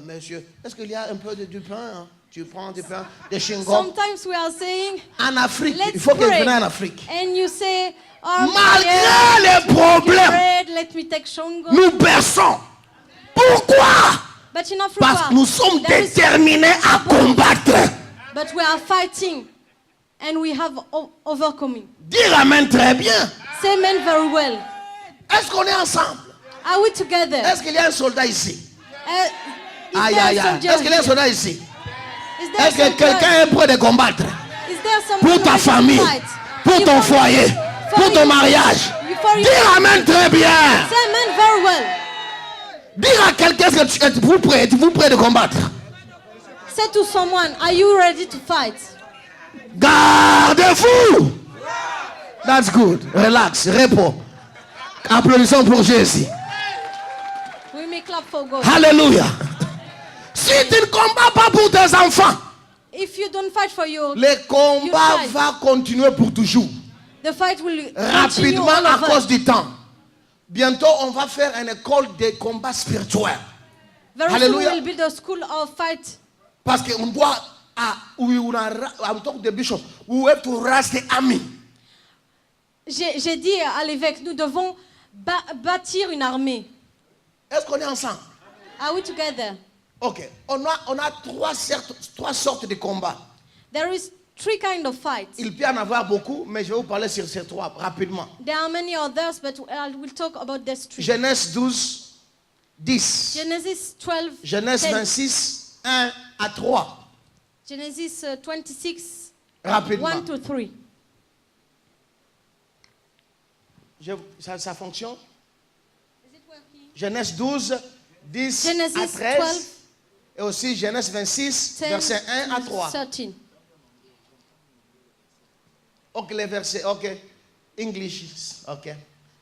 Speaker 1: monsieur. Est-ce qu'il y a un peu du pain? Hein? Tu prends du pain, des chewing-gums.
Speaker 2: sometimes we are saying,
Speaker 1: En Afrique, il
Speaker 2: let's
Speaker 1: faut que
Speaker 2: pray.
Speaker 1: vous venez en Afrique.
Speaker 2: And you say, oh,
Speaker 1: Malgré les problèmes,
Speaker 2: bread, let me take shongo.
Speaker 1: nous berçons. Pourquoi?
Speaker 2: But in Africa,
Speaker 1: Parce que nous sommes
Speaker 2: there is-
Speaker 1: déterminés à combattre.
Speaker 2: but we are fighting and we have overcoming.
Speaker 1: Dire Amen très bien.
Speaker 2: Say amen very well.
Speaker 1: Est-ce qu'on est ensemble?
Speaker 2: Are we together?
Speaker 1: Est-ce qu'il y a un soldat ici?
Speaker 2: Is
Speaker 1: Aïe,
Speaker 2: there
Speaker 1: aïe,
Speaker 2: a
Speaker 1: aïe.
Speaker 2: soldier
Speaker 1: Est-ce qu'il y a un
Speaker 2: here?
Speaker 1: soldat ici?
Speaker 2: Is there a
Speaker 1: Est-ce que
Speaker 2: soldier?
Speaker 1: quelqu'un est prêt de combattre?
Speaker 2: Is there someone
Speaker 1: Pour ta
Speaker 2: ready to
Speaker 1: famille,
Speaker 2: fight?
Speaker 1: pour ton
Speaker 2: You
Speaker 1: foyer,
Speaker 2: for
Speaker 1: pour ton
Speaker 2: you.
Speaker 1: mariage.
Speaker 2: For you.
Speaker 1: Dire Amen très bien.
Speaker 2: Say amen very well.
Speaker 1: Dire à quelqu'un que êtes-vous prêt de combattre?
Speaker 2: Say to someone, are you ready to fight?
Speaker 1: Gardez-vous. That's good. Relax. Repos. Applaudissons pour Jésus.
Speaker 2: We may clap for God.
Speaker 1: Alléluia. Si tu ne combats pas pour tes enfants,
Speaker 2: If you don't fight for your,
Speaker 1: le combat
Speaker 2: child,
Speaker 1: va continuer pour toujours.
Speaker 2: the fight will continue
Speaker 1: Rapidement
Speaker 2: all
Speaker 1: à
Speaker 2: over.
Speaker 1: cause du temps. Bientôt, on va faire une école de combat spirituel.
Speaker 2: Very
Speaker 1: Hallelujah.
Speaker 2: soon we'll build a school of fight.
Speaker 1: Parce qu'on doit, I'm talking to the bishop, we have to raise the army.
Speaker 2: J'ai dit à l'évêque, nous devons bâtir une armée.
Speaker 1: Est-ce qu'on est ensemble?
Speaker 2: Are we together?
Speaker 1: Ok. On a trois sortes de combats.
Speaker 2: There is three kinds of fights.
Speaker 1: Il peut y en avoir beaucoup, mais je vais vous parler sur ces trois rapidement.
Speaker 2: There are many others, but I will talk about these three.
Speaker 1: Genèse 12, 10.
Speaker 2: Genesis 12,
Speaker 1: Genèse
Speaker 2: 10.
Speaker 1: 26, 1 à 3.
Speaker 2: Genesis 26,
Speaker 1: Rapidement.
Speaker 2: 1 to 3.
Speaker 1: Ça fonctionne? Genèse 12, 10
Speaker 2: Genesis
Speaker 1: à 13.
Speaker 2: 12,
Speaker 1: Et aussi Genèse 26,
Speaker 2: 10
Speaker 1: verset 1 à 3.
Speaker 2: 13.
Speaker 1: Ok, les versets, ok. English, ok.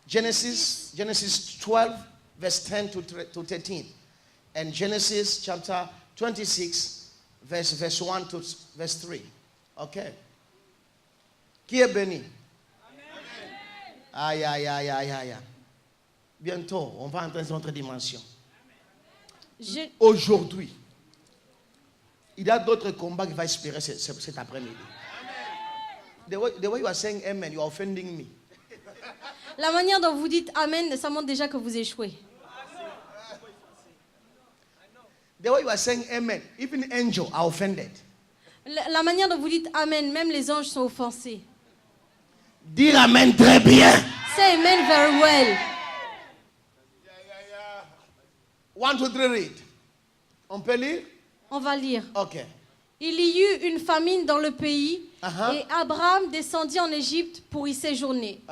Speaker 1: Genesis 12, verse 10 to 13. And Genesis chapter 26, verse 1 to verse 3. Ok. Qui est béni? Aïe, aïe, aïe, aïe, aïe. Bientôt, on va entrer dans une autre dimension. Aujourd'hui, il y a d'autres combats qui vont espérer cet après-midi. The way you are saying amen, you are offending me.
Speaker 2: La manière dont vous dites Amen, ça montre déjà que vous échouez.
Speaker 1: The way you are saying amen, even angels are offended.
Speaker 2: La manière dont vous dites Amen, même les anges sont offensés.
Speaker 1: Dire amen très bien.
Speaker 2: Say Amen very well.
Speaker 1: 1, 2, 3, read. On peut lire?
Speaker 2: On va lire.
Speaker 1: Ok.
Speaker 2: Il y eut une famine dans le pays
Speaker 1: Uh-huh.
Speaker 2: et Abraham descendit en Égypte pour y séjourner,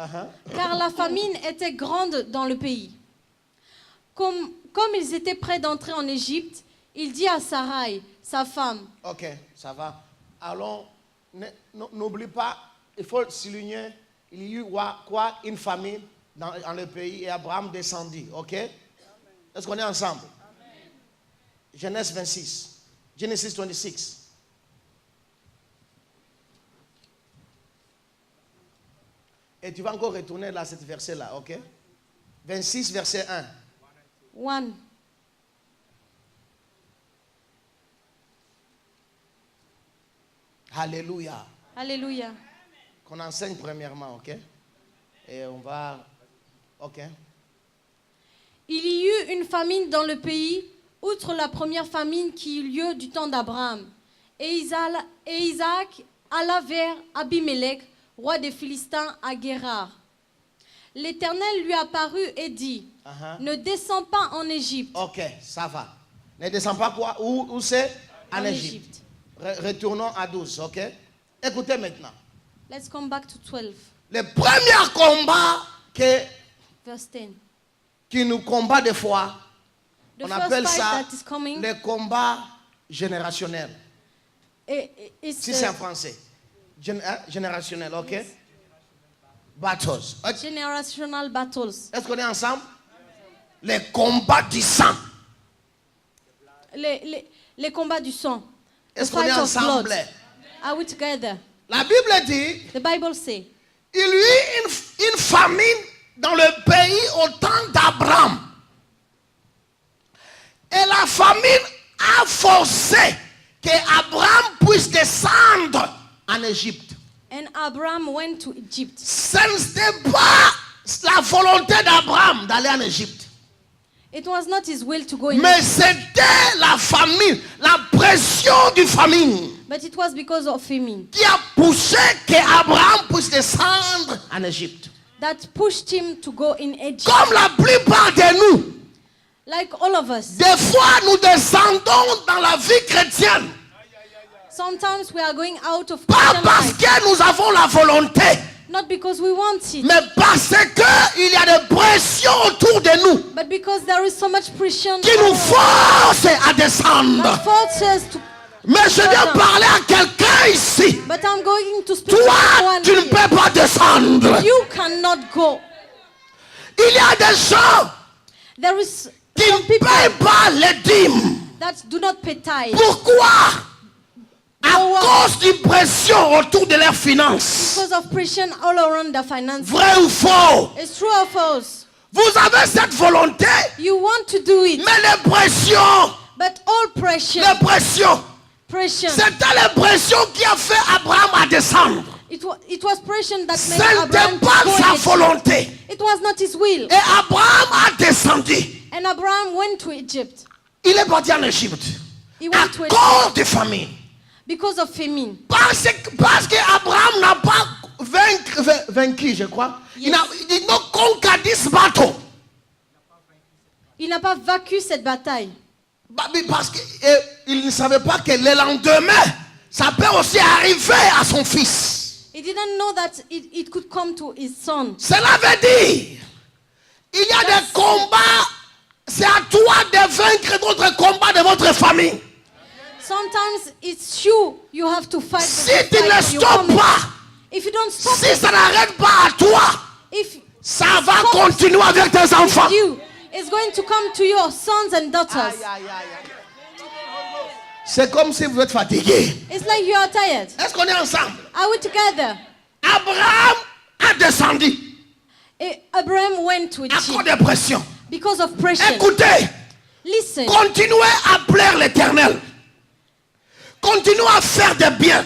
Speaker 2: car la famine était grande dans le pays. Comme ils étaient près d'entrer en Égypte, il dit à Sarai, sa femme,
Speaker 1: Ok, ça va. Alors, n'oublie pas, il faut souligner, il y eut quoi? Une famine dans le pays et Abraham descendit. Ok? Est-ce qu'on est ensemble? Genèse 26. Genesis 26. Et tu vas encore retourner là, cet verset-là, ok? 26, verset 1.
Speaker 2: 1.
Speaker 1: Alléluia.
Speaker 2: Alléluia.
Speaker 1: Qu'on enseigne premièrement, ok? Et on va... Ok.
Speaker 2: Il y eut une famine dans le pays, outre la première famine qui eut lieu du temps d'Abraham. Et Isaac alla vers Abimelech, roi des Philistins, à Guérar. L'Éternel lui apparut et dit, ne descends pas en Égypte.
Speaker 1: Ok, ça va. Ne descends pas quoi? Où c'est? En Égypte. Retournons à 12, ok? Écoutez maintenant.
Speaker 2: Let's come back to 12.
Speaker 1: Le premier combat
Speaker 2: Verse 10.
Speaker 1: qui nous combat des fois,
Speaker 2: The
Speaker 1: on
Speaker 2: first
Speaker 1: appelle
Speaker 2: fight
Speaker 1: ça
Speaker 2: that is coming
Speaker 1: le combat générationnel.
Speaker 2: is
Speaker 1: Si c'est en français. Générationnel, ok? Battles.
Speaker 2: generational battles.
Speaker 1: Est-ce qu'on est ensemble? Les combats du sang.
Speaker 2: Les combats du sang.
Speaker 1: Est-ce
Speaker 2: The
Speaker 1: qu'on est
Speaker 2: fight of blood.
Speaker 1: ensemble?
Speaker 2: Are we together?
Speaker 1: La Bible dit,
Speaker 2: The Bible says,
Speaker 1: il y eut une famine dans le pays au temps d'Abraham. Et la famine a forcé qu'Abraham puisse descendre en Égypte.
Speaker 2: and Abraham went to Egypt.
Speaker 1: Ce n'était pas la volonté d'Abraham d'aller en Égypte.
Speaker 2: It was not his will to go in
Speaker 1: Mais
Speaker 2: Egypt,
Speaker 1: c'était la famine, la pression du famine
Speaker 2: but it was because of famine
Speaker 1: qui a poussé qu'Abraham puisse descendre en Égypte.
Speaker 2: that pushed him to go in Egypt.
Speaker 1: Comme la plupart de nous,
Speaker 2: Like all of us.
Speaker 1: des fois nous descendons dans la vie chrétienne.
Speaker 2: Sometimes we are going out of
Speaker 1: Pas
Speaker 2: Christian
Speaker 1: parce
Speaker 2: life,
Speaker 1: que nous avons la volonté,
Speaker 2: not because we want it,
Speaker 1: mais parce qu'il y a des pressions autour de nous
Speaker 2: but because there is so much pressure
Speaker 1: qui nous forcent à descendre.
Speaker 2: that forces us to.
Speaker 1: Mais je viens parler à quelqu'un ici.
Speaker 2: But I'm going to speak to
Speaker 1: Toi,
Speaker 2: someone
Speaker 1: tu ne
Speaker 2: here.
Speaker 1: peux pas descendre.
Speaker 2: You cannot go.
Speaker 1: Il y a des gens
Speaker 2: There is
Speaker 1: qui
Speaker 2: some
Speaker 1: ne
Speaker 2: people
Speaker 1: payent pas les dîmes.
Speaker 2: that do not pay tithe
Speaker 1: Pourquoi? À cause d'une pression autour de leurs finances.
Speaker 2: because of pressure all around the finances.
Speaker 1: Vrai ou faux?
Speaker 2: It's true or false?
Speaker 1: Vous avez cette volonté,
Speaker 2: You want to do it,
Speaker 1: mais les pressions,
Speaker 2: but all pressure,
Speaker 1: c'était les pressions qui a fait Abraham à descendre.
Speaker 2: it was pressure that
Speaker 1: Ce
Speaker 2: made
Speaker 1: n'était
Speaker 2: Abraham to
Speaker 1: pas
Speaker 2: go
Speaker 1: sa
Speaker 2: in Egypt.
Speaker 1: volonté.
Speaker 2: It was not his will.
Speaker 1: Et Abraham a descendu.
Speaker 2: And Abraham went to Egypt.
Speaker 1: Il est parti en Égypte.
Speaker 2: He
Speaker 1: À
Speaker 2: went to Egypt
Speaker 1: cause de famine.
Speaker 2: because of famine.
Speaker 1: Parce que Abraham n'a pas vaincu, je crois. Il n'a conquis this battle.
Speaker 2: Il n'a pas vaincu cette bataille.
Speaker 1: Parce qu'il ne savait pas que le lendemain, ça peut aussi arriver à son fils.
Speaker 2: He didn't know that it could come to his son.
Speaker 1: Cela veut dire, il y a des combats, c'est à toi de vaincre d'autres combats de votre famille.
Speaker 2: Sometimes it's you have to fight.
Speaker 1: Si
Speaker 2: the
Speaker 1: tu
Speaker 2: fight
Speaker 1: ne
Speaker 2: of your
Speaker 1: stoppes
Speaker 2: family.
Speaker 1: pas,
Speaker 2: If you don't stop
Speaker 1: si ça n'arrête pas à toi,
Speaker 2: if
Speaker 1: ça va continuer avec tes enfants.
Speaker 2: you, it's going to come to your sons and daughters.
Speaker 1: C'est comme si vous êtes fatigué.
Speaker 2: It's like you are tired.
Speaker 1: Est-ce qu'on est ensemble?
Speaker 2: Are we together?
Speaker 1: Abraham a descendu
Speaker 2: Abraham went to
Speaker 1: à cause
Speaker 2: Egypt
Speaker 1: de pression.
Speaker 2: because of pressure.
Speaker 1: Écoutez,
Speaker 2: Listen,
Speaker 1: continuez à plaire l'Éternel. Continuez à faire des biens.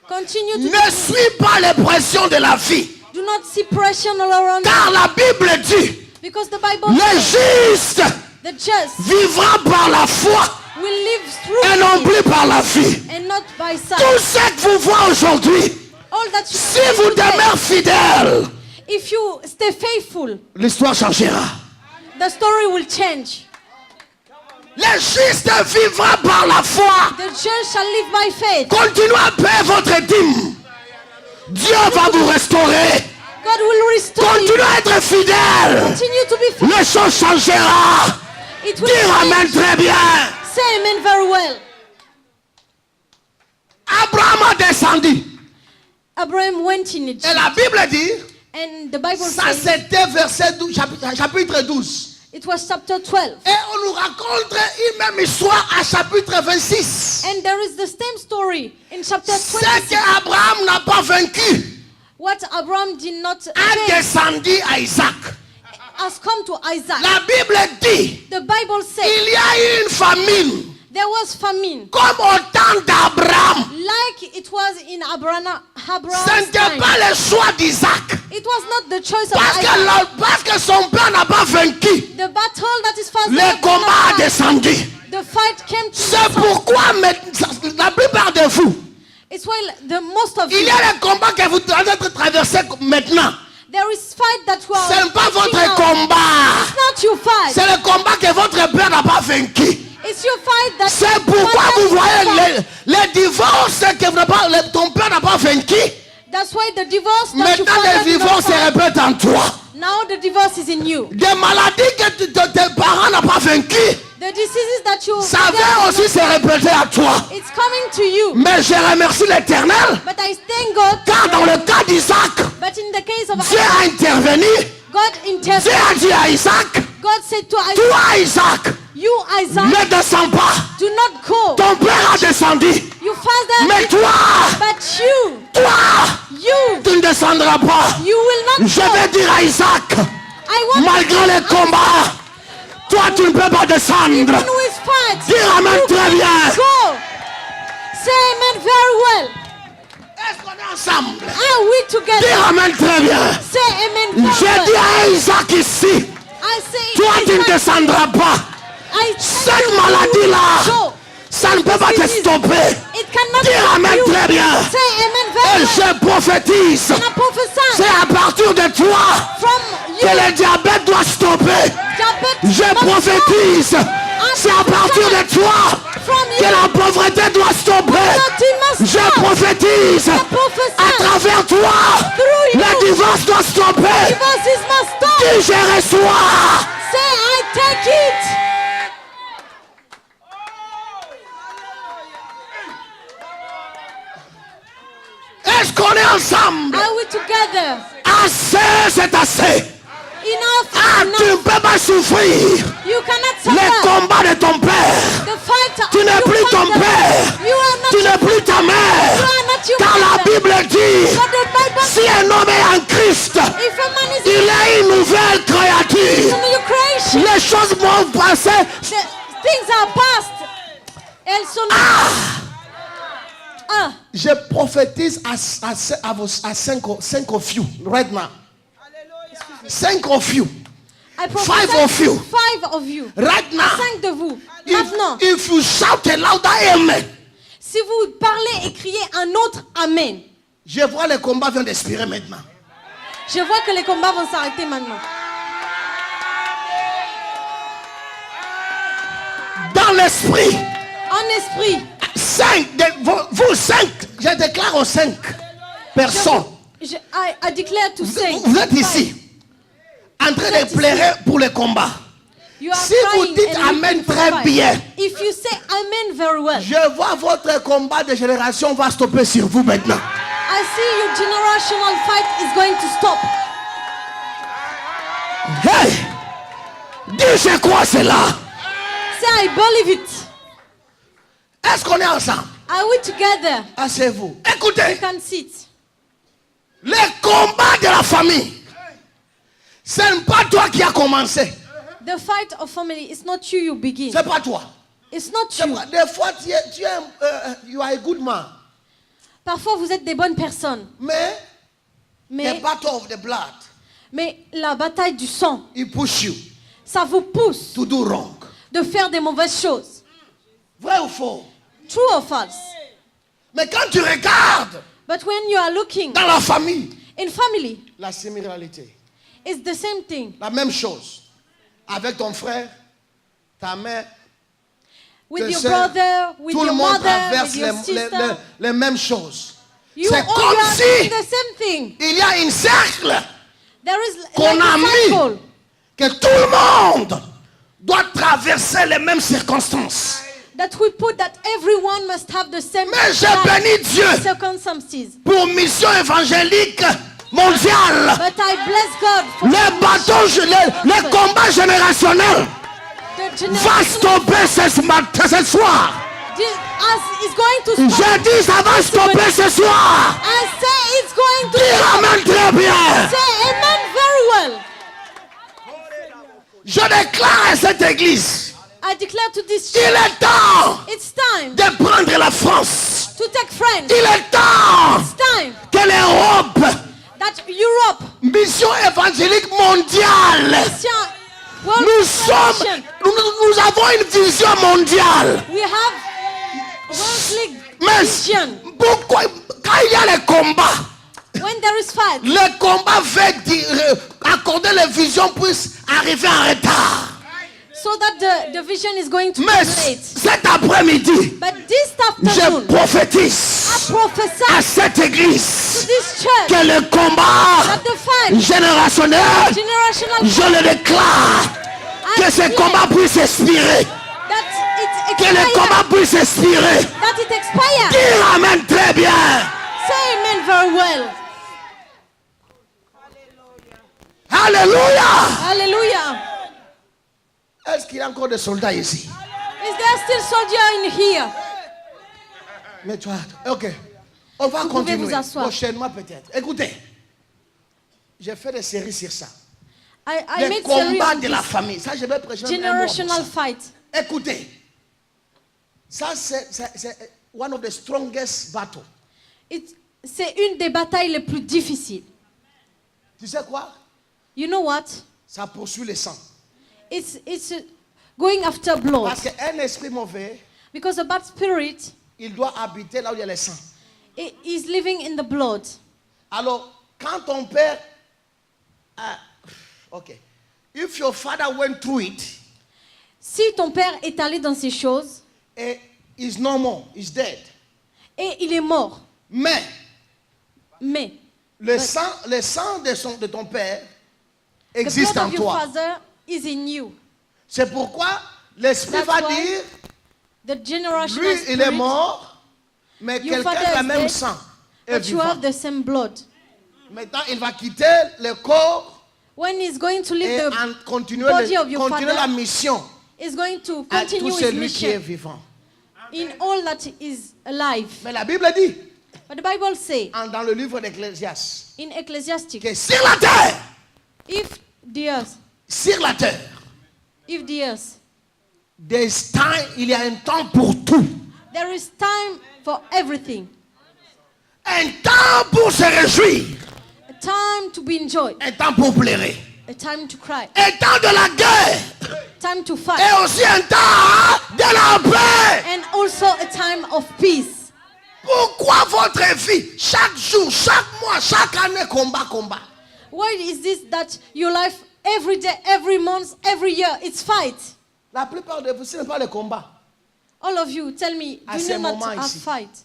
Speaker 2: continue to
Speaker 1: Ne suis pas les pressions de la vie.
Speaker 2: do not see pressure all around
Speaker 1: Car
Speaker 2: you,
Speaker 1: la Bible dit,
Speaker 2: because the Bible
Speaker 1: le
Speaker 2: says
Speaker 1: juste
Speaker 2: the just
Speaker 1: vivra par la foi
Speaker 2: will live through
Speaker 1: et non
Speaker 2: it
Speaker 1: plus par la vie.
Speaker 2: and not by
Speaker 1: Tout
Speaker 2: sight.
Speaker 1: ce que vous voyez aujourd'hui,
Speaker 2: All that you
Speaker 1: si
Speaker 2: see
Speaker 1: vous
Speaker 2: today,
Speaker 1: demeurez fidèle,
Speaker 2: if you stay faithful,
Speaker 1: l'histoire changera.
Speaker 2: the story will change.
Speaker 1: Le juste vivra par la foi.
Speaker 2: The just shall live by faith.
Speaker 1: Continuez à payer votre dîme. Dieu va vous restaurer.
Speaker 2: God will restore you.
Speaker 1: Continuez à être fidèle.
Speaker 2: Continue to be faithful.
Speaker 1: Les choses changera.
Speaker 2: It will
Speaker 1: Dire amen
Speaker 2: change.
Speaker 1: très bien.
Speaker 2: Say amen very well.
Speaker 1: Abraham a descendu.
Speaker 2: Abraham went in Egypt.
Speaker 1: Et la Bible dit,
Speaker 2: And the Bible
Speaker 1: ça
Speaker 2: says,
Speaker 1: c'était verset 12, chapitre 12.
Speaker 2: it was chapter 12.
Speaker 1: Et on nous raconte une même histoire à chapitre 26.
Speaker 2: And there is the same story in chapter
Speaker 1: C'est
Speaker 2: 26.
Speaker 1: qu'Abraham n'a pas vaincu.
Speaker 2: what Abraham did not
Speaker 1: a
Speaker 2: change
Speaker 1: descendu à Isaac.
Speaker 2: has come to Isaac.
Speaker 1: La Bible dit,
Speaker 2: The Bible says
Speaker 1: il y a eu une famine,
Speaker 2: there was famine,
Speaker 1: comme au temps d'Abraham.
Speaker 2: like it was in
Speaker 1: Ce
Speaker 2: Abraham's
Speaker 1: n'était
Speaker 2: time.
Speaker 1: pas le choix d'Isaac.
Speaker 2: It was not the choice of
Speaker 1: Parce
Speaker 2: Isaac.
Speaker 1: parce que son père n'a pas vaincu.
Speaker 2: The battle that his father
Speaker 1: Le
Speaker 2: did
Speaker 1: combat
Speaker 2: not
Speaker 1: a
Speaker 2: fight.
Speaker 1: descendu.
Speaker 2: The fight came to
Speaker 1: C'est pourquoi la plupart de vous,
Speaker 2: It's why the most of
Speaker 1: il
Speaker 2: you,
Speaker 1: y a le combat que vous devez traverser maintenant.
Speaker 2: there is fight that you are
Speaker 1: Ce n'est pas
Speaker 2: fighting
Speaker 1: votre
Speaker 2: now.
Speaker 1: combat.
Speaker 2: It's not your fight.
Speaker 1: C'est le combat que votre père n'a pas vaincu.
Speaker 2: It's your fight that
Speaker 1: C'est pourquoi
Speaker 2: father
Speaker 1: vous
Speaker 2: did not
Speaker 1: voyez
Speaker 2: fight.
Speaker 1: les divorces que vous n'avez pas, ton père n'a pas vaincu.
Speaker 2: That's why the divorce that your
Speaker 1: Maintenant,
Speaker 2: father
Speaker 1: les
Speaker 2: did not
Speaker 1: divorces se
Speaker 2: fight.
Speaker 1: répètent en toi.
Speaker 2: Now the divorce is in you.
Speaker 1: Des maladies que tes parents n'ont pas vaincu,
Speaker 2: The diseases that you
Speaker 1: ça va aussi se répéter à toi.
Speaker 2: it's coming to you.
Speaker 1: Mais je remercie l'Éternel,
Speaker 2: But I thank God.
Speaker 1: car dans le cas d'Isaac,
Speaker 2: But in the case of
Speaker 1: Dieu a intervenu.
Speaker 2: God
Speaker 1: Dieu
Speaker 2: intervened.
Speaker 1: a dit à Isaac,
Speaker 2: God said to Isaac,
Speaker 1: toi Isaac,
Speaker 2: you Isaac,
Speaker 1: ne descends pas.
Speaker 2: do not go.
Speaker 1: Ton père a descendu.
Speaker 2: You father,
Speaker 1: Mais toi,
Speaker 2: but you,
Speaker 1: tu ne descendras pas.
Speaker 2: you will not
Speaker 1: Je
Speaker 2: go.
Speaker 1: vais dire à Isaac,
Speaker 2: I want
Speaker 1: malgré les combats, toi tu ne peux pas descendre.
Speaker 2: even with fight.
Speaker 1: Dis amen
Speaker 2: you
Speaker 1: très bien.
Speaker 2: cannot go. Say amen very well.
Speaker 1: Est-ce qu'on est ensemble?
Speaker 2: Are we
Speaker 1: Dis
Speaker 2: together?
Speaker 1: amen très bien.
Speaker 2: Say amen very
Speaker 1: J'ai dit
Speaker 2: well.
Speaker 1: à Isaac ici,
Speaker 2: I say
Speaker 1: toi tu ne
Speaker 2: Isaac,
Speaker 1: descendras pas.
Speaker 2: I
Speaker 1: Cette
Speaker 2: tell you,
Speaker 1: maladie-là,
Speaker 2: go.
Speaker 1: ça ne peut pas te stopper.
Speaker 2: It cannot
Speaker 1: Dis
Speaker 2: stop
Speaker 1: amen
Speaker 2: you.
Speaker 1: très bien.
Speaker 2: Say amen
Speaker 1: Et
Speaker 2: very well.
Speaker 1: je prophétise,
Speaker 2: And I prophesy
Speaker 1: c'est à partir de toi
Speaker 2: from you.
Speaker 1: que le diabète doit stopper.
Speaker 2: Diabetes
Speaker 1: Je
Speaker 2: must
Speaker 1: prophétise, c'est à partir de toi
Speaker 2: stop from
Speaker 1: que
Speaker 2: you.
Speaker 1: la pauvreté doit stopper.
Speaker 2: Poverty must
Speaker 1: Je
Speaker 2: stop.
Speaker 1: prophétise,
Speaker 2: I prophesy
Speaker 1: à travers toi,
Speaker 2: through you.
Speaker 1: le divorce doit stopper.
Speaker 2: Divorces must stop.
Speaker 1: Dis je reçois.
Speaker 2: Say I take it.
Speaker 1: Est-ce qu'on est ensemble?
Speaker 2: Are we together?
Speaker 1: Assez, c'est assez.
Speaker 2: Enough
Speaker 1: Ah,
Speaker 2: is
Speaker 1: tu ne
Speaker 2: enough.
Speaker 1: peux pas souffrir
Speaker 2: You cannot
Speaker 1: les
Speaker 2: suffer.
Speaker 1: combats de ton père.
Speaker 2: The fight
Speaker 1: Tu n'es
Speaker 2: you
Speaker 1: plus ton
Speaker 2: fight
Speaker 1: père.
Speaker 2: You are not
Speaker 1: Tu n'es plus ta
Speaker 2: You
Speaker 1: mère.
Speaker 2: are not your
Speaker 1: Car la
Speaker 2: mother.
Speaker 1: Bible dit,
Speaker 2: But the Bible
Speaker 1: si un homme est en Christ,
Speaker 2: if a man is
Speaker 1: il est une nouvelle créature.
Speaker 2: in your creation,
Speaker 1: Les choses vont passer.
Speaker 2: the things are past. Elles sont ah.
Speaker 1: Je prophétise à cinq of you right now. 5 of you.
Speaker 2: I prophesy
Speaker 1: Five of you.
Speaker 2: 5 of you.
Speaker 1: Right now.
Speaker 2: 5 de vous. Maintenant,
Speaker 1: If you shout a louder amen.
Speaker 2: si vous parlez et criez un autre amen,
Speaker 1: Je vois le combat vient d'expirer maintenant.
Speaker 2: je vois que les combats vont s'arrêter maintenant.
Speaker 1: Dans l'esprit.
Speaker 2: En esprit,
Speaker 1: 5, vous 5, je déclare aux 5 personnes.
Speaker 2: I declare to say,
Speaker 1: Vous êtes ici, en train de pleurer pour le combat.
Speaker 2: You are
Speaker 1: Si vous
Speaker 2: crying
Speaker 1: dites
Speaker 2: and
Speaker 1: amen
Speaker 2: weeping for
Speaker 1: très
Speaker 2: fight.
Speaker 1: bien,
Speaker 2: If you say amen very well,
Speaker 1: je vois votre combat de génération va stopper sur vous maintenant.
Speaker 2: I see your generational fight is going to stop.
Speaker 1: Hey, dis je crois cela.
Speaker 2: Say I believe it.
Speaker 1: Est-ce qu'on est ensemble?
Speaker 2: Are we together?
Speaker 1: Asseyez-vous.
Speaker 2: You
Speaker 1: Écoutez,
Speaker 2: can sit.
Speaker 1: les combats de la famille, ce n'est pas toi qui as commencé.
Speaker 2: The fight of family is not you begin.
Speaker 1: C'est pas toi.
Speaker 2: It's not
Speaker 1: C'est
Speaker 2: you.
Speaker 1: pas- Des fois, you are a good man.
Speaker 2: Parfois vous êtes des bonnes personnes,
Speaker 1: Mais the
Speaker 2: mais
Speaker 1: battle of the blood,
Speaker 2: la bataille du sang,
Speaker 1: it push you
Speaker 2: ça vous pousse
Speaker 1: to do wrong.
Speaker 2: de faire des mauvaises choses.
Speaker 1: Vrai ou faux?
Speaker 2: True or false?
Speaker 1: Mais quand tu regardes
Speaker 2: But when you are looking
Speaker 1: dans la famille,
Speaker 2: in family,
Speaker 1: la similarité,
Speaker 2: it's the same thing.
Speaker 1: la même chose. Avec ton frère, ta mère,
Speaker 2: With
Speaker 1: tes
Speaker 2: your
Speaker 1: sœurs,
Speaker 2: brother, with
Speaker 1: tout le
Speaker 2: your
Speaker 1: monde
Speaker 2: mother,
Speaker 1: traverse
Speaker 2: with your sister.
Speaker 1: les mêmes choses.
Speaker 2: You
Speaker 1: C'est
Speaker 2: all
Speaker 1: comme
Speaker 2: are
Speaker 1: si
Speaker 2: doing the same thing.
Speaker 1: il y a un cercle
Speaker 2: There is
Speaker 1: qu'on
Speaker 2: like
Speaker 1: a
Speaker 2: a
Speaker 1: mis
Speaker 2: cycle
Speaker 1: que tout le monde doit traverser les mêmes circonstances.
Speaker 2: that we put that everyone must have the same
Speaker 1: Mais je
Speaker 2: life
Speaker 1: bénis Dieu
Speaker 2: circumstances.
Speaker 1: pour mission évangélique mondiale.
Speaker 2: But I bless God for
Speaker 1: Les bâtons, les combats générationnels
Speaker 2: the
Speaker 1: va stopper ce soir.
Speaker 2: As is going to stop.
Speaker 1: Je dis ça va stopper ce soir.
Speaker 2: I say it's going to
Speaker 1: Dis amen très bien.
Speaker 2: Say amen very well.
Speaker 1: Je déclare à cette église,
Speaker 2: I declare to this
Speaker 1: il
Speaker 2: church,
Speaker 1: est temps
Speaker 2: it's time
Speaker 1: de prendre la France.
Speaker 2: to take France.
Speaker 1: Il est temps
Speaker 2: It's time
Speaker 1: que l'Europe,
Speaker 2: that Europe,
Speaker 1: mission évangélique mondiale,
Speaker 2: Christian, world
Speaker 1: nous sommes,
Speaker 2: mission,
Speaker 1: nous avons une vision mondiale.
Speaker 2: we have World League
Speaker 1: Mais
Speaker 2: vision.
Speaker 1: pourquoi, quand il y a les combats,
Speaker 2: When there is fight,
Speaker 1: le combat veut dire, accorder les visions puissent arriver en retard.
Speaker 2: so that the vision is going to be
Speaker 1: Mais
Speaker 2: late.
Speaker 1: cet après-midi,
Speaker 2: But this
Speaker 1: je
Speaker 2: afternoon, I
Speaker 1: prophétise
Speaker 2: prophesy
Speaker 1: à cette
Speaker 2: to
Speaker 1: église
Speaker 2: this church
Speaker 1: que le combat
Speaker 2: that the fight,
Speaker 1: générationnel,
Speaker 2: generational
Speaker 1: je
Speaker 2: fight,
Speaker 1: le déclare,
Speaker 2: I
Speaker 1: que ce
Speaker 2: declare
Speaker 1: combat puisse expirer.
Speaker 2: that it
Speaker 1: Que le
Speaker 2: expires,
Speaker 1: combat puisse expirer.
Speaker 2: that it expires.
Speaker 1: Dire amen très bien.
Speaker 2: Say amen very well.
Speaker 1: Alléluia.
Speaker 2: Hallelujah.
Speaker 1: Est-ce qu'il y a encore des soldats ici?
Speaker 2: Is there still soldier in here?
Speaker 1: Mais tu vois, ok. On va
Speaker 2: Vous pouvez
Speaker 1: continuer.
Speaker 2: vous asseoir.
Speaker 1: Prochainement peut-être. Écoutez, j'ai fait des séries sur ça.
Speaker 2: I
Speaker 1: Les
Speaker 2: made series
Speaker 1: combats
Speaker 2: on
Speaker 1: de la
Speaker 2: this
Speaker 1: famille. Ça, je vais prêcher même un mois pour
Speaker 2: generational
Speaker 1: ça.
Speaker 2: fight.
Speaker 1: Écoutez, ça c'est one of the strongest battles.
Speaker 2: C'est une des batailles les plus difficiles.
Speaker 1: Tu sais quoi?
Speaker 2: You know what?
Speaker 1: Ça poursuit le sang.
Speaker 2: It's going after blood.
Speaker 1: Parce qu'un esprit mauvais,
Speaker 2: Because a bad spirit
Speaker 1: il doit habiter là où il y a le sang.
Speaker 2: is living in the blood.
Speaker 1: Alors, quand ton père... ok. If your father went through it,
Speaker 2: Si ton père est allé dans ces choses
Speaker 1: and he's no more, he's dead.
Speaker 2: et il est mort,
Speaker 1: Mais
Speaker 2: mais
Speaker 1: le sang de ton père
Speaker 2: the
Speaker 1: existe
Speaker 2: blood
Speaker 1: en
Speaker 2: of your
Speaker 1: toi.
Speaker 2: father is in you.
Speaker 1: C'est pourquoi l'esprit
Speaker 2: That's
Speaker 1: va
Speaker 2: why
Speaker 1: dire,
Speaker 2: The generational
Speaker 1: lui il est
Speaker 2: spirit,
Speaker 1: mort, mais
Speaker 2: your
Speaker 1: quelqu'un
Speaker 2: father
Speaker 1: de la
Speaker 2: is
Speaker 1: même
Speaker 2: dead,
Speaker 1: sang est
Speaker 2: but you
Speaker 1: vivant.
Speaker 2: have the same blood.
Speaker 1: Maintenant, il va quitter le corps
Speaker 2: When he's going to leave
Speaker 1: et
Speaker 2: the
Speaker 1: continuer,
Speaker 2: body of your
Speaker 1: continuer la
Speaker 2: father,
Speaker 1: mission
Speaker 2: is going to
Speaker 1: à
Speaker 2: continue
Speaker 1: tout
Speaker 2: his
Speaker 1: celui qui est
Speaker 2: mission
Speaker 1: vivant.
Speaker 2: in all that is alive.
Speaker 1: Mais la Bible dit,
Speaker 2: But the Bible says
Speaker 1: dans le livre d'Ecclésiaste,
Speaker 2: in Ecclesiastic,
Speaker 1: que sur la terre,
Speaker 2: if the earth,
Speaker 1: sur la terre, there's time, il y a un temps pour tout.
Speaker 2: there is time for everything.
Speaker 1: Un temps pour se réjouir.
Speaker 2: A time to be enjoyed,
Speaker 1: Un temps pour pleurer.
Speaker 2: a time to cry,
Speaker 1: Un temps de la guerre.
Speaker 2: time to fight,
Speaker 1: Et aussi un temps de la paix.
Speaker 2: and also a time of peace.
Speaker 1: Pourquoi votre vie, chaque jour, chaque mois, chaque année, combat?
Speaker 2: Why is this that your life every day, every month, every year, it's fight?
Speaker 1: La plupart de vous, ce n'est pas le combat.
Speaker 2: All of you, tell me,
Speaker 1: À
Speaker 2: do
Speaker 1: ce
Speaker 2: you not
Speaker 1: moment
Speaker 2: have
Speaker 1: ici.
Speaker 2: fight?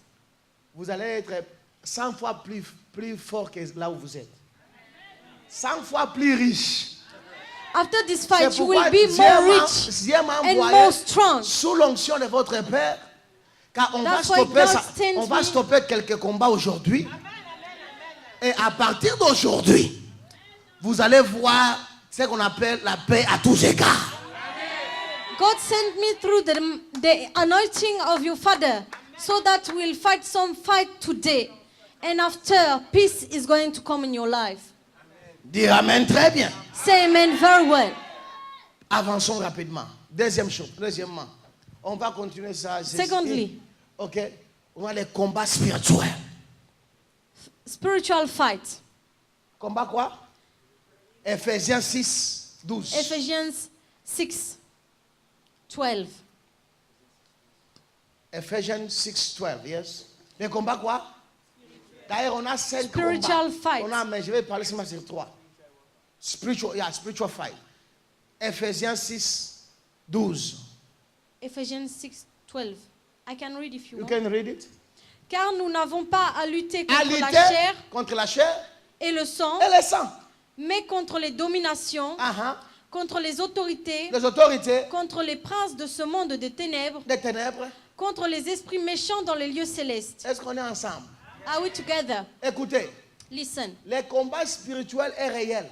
Speaker 1: Vous allez être 100 fois plus fort que là où vous êtes. 100 fois plus riche.
Speaker 2: After this
Speaker 1: C'est
Speaker 2: fight, you
Speaker 1: pourquoi
Speaker 2: will be more rich
Speaker 1: Dieu m'a
Speaker 2: and
Speaker 1: envoyé
Speaker 2: more strong.
Speaker 1: sous l'onction de votre Père. Car on va
Speaker 2: That's why
Speaker 1: stopper
Speaker 2: God
Speaker 1: ça.
Speaker 2: sends
Speaker 1: On va
Speaker 2: me.
Speaker 1: stopper quelques combats aujourd'hui. Et à partir d'aujourd'hui, vous allez voir ce qu'on appelle la paix à tous égards.
Speaker 2: God sent me through the anointing of your father so that we'll fight some fight today. And after, peace is going to come in your life.
Speaker 1: Dire amen très bien.
Speaker 2: Say amen very well.
Speaker 1: Avançons rapidement. Deuxièmement, on va continuer ça.
Speaker 2: Secondly.
Speaker 1: Ok. On a les combats spirituels.
Speaker 2: Spiritual fight.
Speaker 1: Combat quoi? Ephésiens 6, 12.
Speaker 2: Ephesians 6, 12.
Speaker 1: Ephesians 6, 12, yes. Les combats quoi? D'ailleurs, on a 5
Speaker 2: Spiritual
Speaker 1: combats.
Speaker 2: fight.
Speaker 1: On a, mais je vais parler seulement sur 3. Spiritual fight. Ephésiens 6, 12.
Speaker 2: Ephesians 6, 12. I can read if you
Speaker 1: You
Speaker 2: want.
Speaker 1: can read it.
Speaker 2: Car nous n'avons pas à lutter
Speaker 1: À
Speaker 2: contre la
Speaker 1: lutter
Speaker 2: chair
Speaker 1: contre la chair
Speaker 2: et le sang,
Speaker 1: et le sang.
Speaker 2: mais contre les dominations, contre les autorités,
Speaker 1: Les autorités
Speaker 2: contre les princes de ce monde de ténèbres,
Speaker 1: des ténèbres.
Speaker 2: contre les esprits méchants dans les lieux célestes.
Speaker 1: Est-ce qu'on est ensemble?
Speaker 2: Are we together?
Speaker 1: Écoutez,
Speaker 2: Listen.
Speaker 1: le combat spirituel est réel.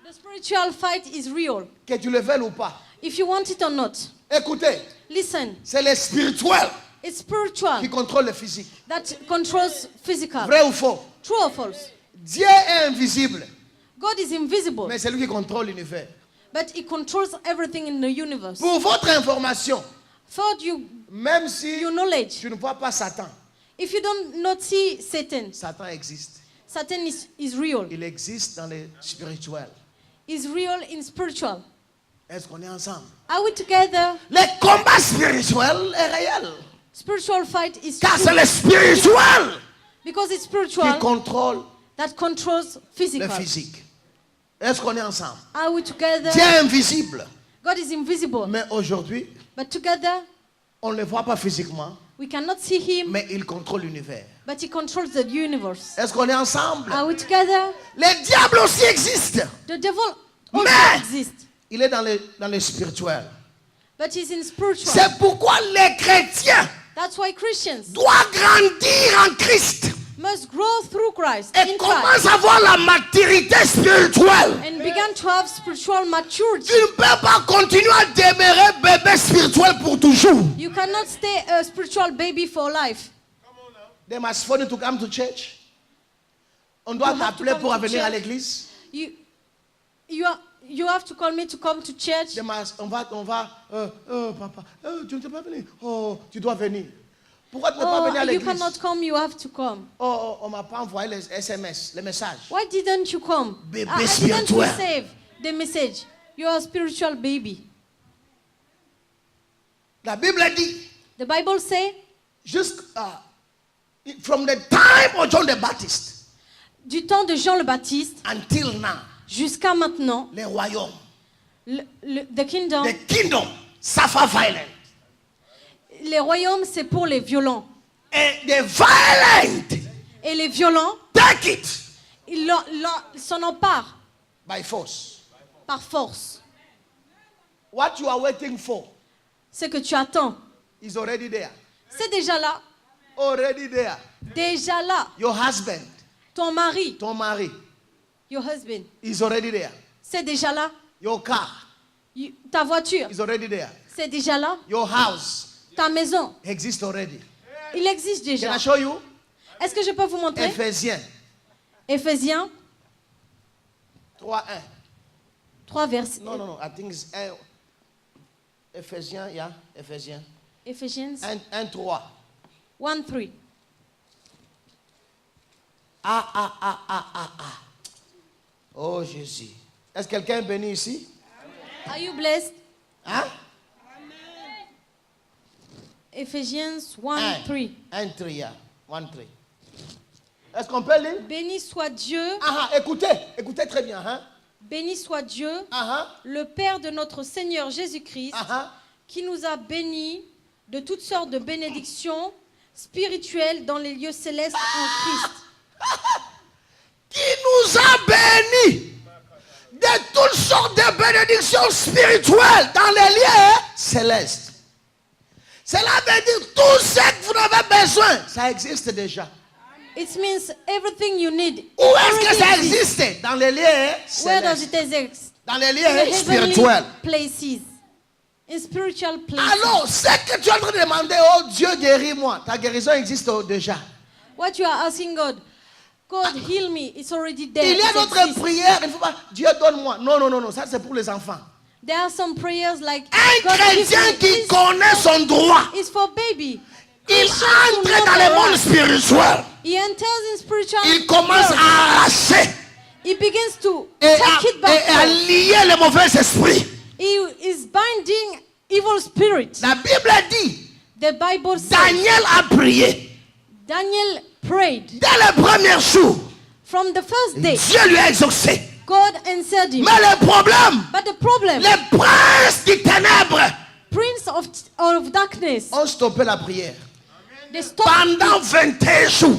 Speaker 2: The spiritual fight is real.
Speaker 1: Que tu le veuilles ou pas.
Speaker 2: If you want it or not.
Speaker 1: Écoutez,
Speaker 2: Listen.
Speaker 1: c'est le spirituel
Speaker 2: It's spiritual
Speaker 1: qui contrôle le physique.
Speaker 2: that controls physical.
Speaker 1: Vrai ou faux?
Speaker 2: True or false?
Speaker 1: Dieu est invisible,
Speaker 2: God is invisible,
Speaker 1: mais c'est lui qui contrôle l'univers.
Speaker 2: but he controls everything in the universe.
Speaker 1: Pour votre information,
Speaker 2: For
Speaker 1: même si
Speaker 2: your knowledge,
Speaker 1: tu ne vois pas Satan,
Speaker 2: if you don't not see Satan,
Speaker 1: Satan existe.
Speaker 2: Satan is real.
Speaker 1: Il existe dans le spirituel.
Speaker 2: Is real in spiritual.
Speaker 1: Est-ce qu'on est ensemble?
Speaker 2: Are we together?
Speaker 1: Le combat spirituel est réel.
Speaker 2: Spiritual fight is
Speaker 1: Car c'est
Speaker 2: true.
Speaker 1: le spirituel
Speaker 2: Because it's
Speaker 1: qui
Speaker 2: spiritual
Speaker 1: contrôle
Speaker 2: that controls
Speaker 1: le
Speaker 2: physical.
Speaker 1: physique. Est-ce qu'on est ensemble?
Speaker 2: Are we together?
Speaker 1: Dieu est invisible.
Speaker 2: God is invisible.
Speaker 1: Mais aujourd'hui,
Speaker 2: But together,
Speaker 1: on ne le voit pas physiquement,
Speaker 2: we cannot see him,
Speaker 1: mais il contrôle l'univers.
Speaker 2: but he controls the universe.
Speaker 1: Est-ce qu'on est ensemble?
Speaker 2: Are we together?
Speaker 1: Le diable aussi existe.
Speaker 2: The devil also
Speaker 1: Mais
Speaker 2: exists,
Speaker 1: il est dans le spirituel.
Speaker 2: but he's in spiritual.
Speaker 1: C'est pourquoi les chrétiens
Speaker 2: That's why Christians
Speaker 1: doivent grandir en Christ
Speaker 2: must grow through Christ,
Speaker 1: et
Speaker 2: in Christ,
Speaker 1: commencent à avoir la maturité spirituelle.
Speaker 2: and begin to have spiritual maturity.
Speaker 1: Tu ne peux pas continuer à demeurer bébé spirituel pour toujours.
Speaker 2: You cannot stay a spiritual baby for life.
Speaker 1: They must phone you to come to church. On doit
Speaker 2: You have to
Speaker 1: t'appeler
Speaker 2: come
Speaker 1: pour
Speaker 2: to
Speaker 1: venir à
Speaker 2: church.
Speaker 1: l'église.
Speaker 2: You have to call me to come to church.
Speaker 1: On va, papa, tu ne peux pas venir. Oh, tu dois venir. Pourquoi tu ne peux pas venir à
Speaker 2: Oh, you
Speaker 1: l'église?
Speaker 2: cannot come, you have to come.
Speaker 1: On m'a pas envoyé les SMS, les messages.
Speaker 2: Why didn't you come?
Speaker 1: Bébé
Speaker 2: I didn't
Speaker 1: spirituel.
Speaker 2: receive the message. You are a spiritual baby.
Speaker 1: La Bible dit,
Speaker 2: The Bible says,
Speaker 1: from the time of John the Baptist
Speaker 2: du temps de Jean le Baptiste
Speaker 1: until now,
Speaker 2: jusqu'à maintenant,
Speaker 1: les royaumes,
Speaker 2: the kingdom,
Speaker 1: the kingdom suffer violence.
Speaker 2: les royaumes, c'est pour les violents.
Speaker 1: And the violent
Speaker 2: Et les violents,
Speaker 1: take it
Speaker 2: ils s'en emparent
Speaker 1: by force.
Speaker 2: par force.
Speaker 1: What you are waiting for
Speaker 2: Ce que tu attends,
Speaker 1: is already there.
Speaker 2: c'est déjà là.
Speaker 1: Already there.
Speaker 2: Déjà là.
Speaker 1: Your husband,
Speaker 2: Ton mari,
Speaker 1: ton mari,
Speaker 2: your husband,
Speaker 1: is already there.
Speaker 2: c'est déjà là.
Speaker 1: Your car
Speaker 2: Ta voiture,
Speaker 1: is already there.
Speaker 2: c'est déjà là.
Speaker 1: Your house
Speaker 2: Ta maison,
Speaker 1: exists already.
Speaker 2: il existe
Speaker 1: Can
Speaker 2: déjà.
Speaker 1: I show you?
Speaker 2: Est-ce que je peux vous montrer?
Speaker 1: Ephésiens
Speaker 2: Éphésiens
Speaker 1: 3:1.
Speaker 2: 3 verset.
Speaker 1: No. I think it's Ephésiens, yeah. Ephésiens
Speaker 2: Ephesians
Speaker 1: 1:3.
Speaker 2: 1:3.
Speaker 1: Oh Jésus. Est-ce que quelqu'un est béni ici?
Speaker 2: Are you blessed?
Speaker 1: Hein?
Speaker 2: Ephesians 1:3.
Speaker 1: 1:3, yeah. 1:3. Est-ce qu'on peut lire?
Speaker 2: Béni soit Dieu,
Speaker 1: Écoutez très bien, hein?
Speaker 2: béni soit Dieu,
Speaker 1: Uh-huh.
Speaker 2: le Père de notre Seigneur Jésus-Christ,
Speaker 1: Uh-huh.
Speaker 2: qui nous a bénis de toutes sortes de bénédictions spirituelles dans les lieux célestes en Christ.
Speaker 1: Qui nous a bénis de toutes sortes de bénédictions spirituelles dans les lieux célestes. Cela veut dire tout ce que vous avez besoin, ça existe déjà.
Speaker 2: It means everything you need.
Speaker 1: Où est-ce que ça
Speaker 2: already exists.
Speaker 1: existe? Dans les lieux
Speaker 2: Where does
Speaker 1: célestes.
Speaker 2: it exist?
Speaker 1: Dans les
Speaker 2: In the
Speaker 1: lieux
Speaker 2: heavenly
Speaker 1: spirituels.
Speaker 2: places. In spiritual places.
Speaker 1: Alors, ce que tu es en train de demander, oh Dieu guéris-moi, ta guérison existe déjà.
Speaker 2: What you are asking God, God heal me, it's already there.
Speaker 1: Il y a
Speaker 2: It
Speaker 1: d'autres
Speaker 2: exists.
Speaker 1: prières, il ne faut pas, Dieu donne-moi. Non, ça c'est pour les enfants.
Speaker 2: There are some prayers like
Speaker 1: Un
Speaker 2: God give
Speaker 1: chrétien
Speaker 2: me
Speaker 1: qui
Speaker 2: this.
Speaker 1: connaît son droit,
Speaker 2: It's for baby.
Speaker 1: il
Speaker 2: Christians who
Speaker 1: entre
Speaker 2: know
Speaker 1: dans
Speaker 2: their
Speaker 1: le monde
Speaker 2: right.
Speaker 1: spirituel.
Speaker 2: He enters in spiritual
Speaker 1: Il commence
Speaker 2: world.
Speaker 1: à arracher
Speaker 2: He begins to
Speaker 1: et
Speaker 2: take it back.
Speaker 1: à lier les mauvais esprits.
Speaker 2: He is binding evil spirits.
Speaker 1: La Bible dit,
Speaker 2: The Bible says
Speaker 1: Daniel a prié.
Speaker 2: Daniel prayed
Speaker 1: Dès le premier jour,
Speaker 2: from the first day.
Speaker 1: Dieu lui a exaucé.
Speaker 2: God answered him.
Speaker 1: Mais le problème,
Speaker 2: But the problem,
Speaker 1: les princes des ténèbres
Speaker 2: prince of darkness,
Speaker 1: ont stoppé la prière.
Speaker 2: they stopped
Speaker 1: Pendant 21 jours.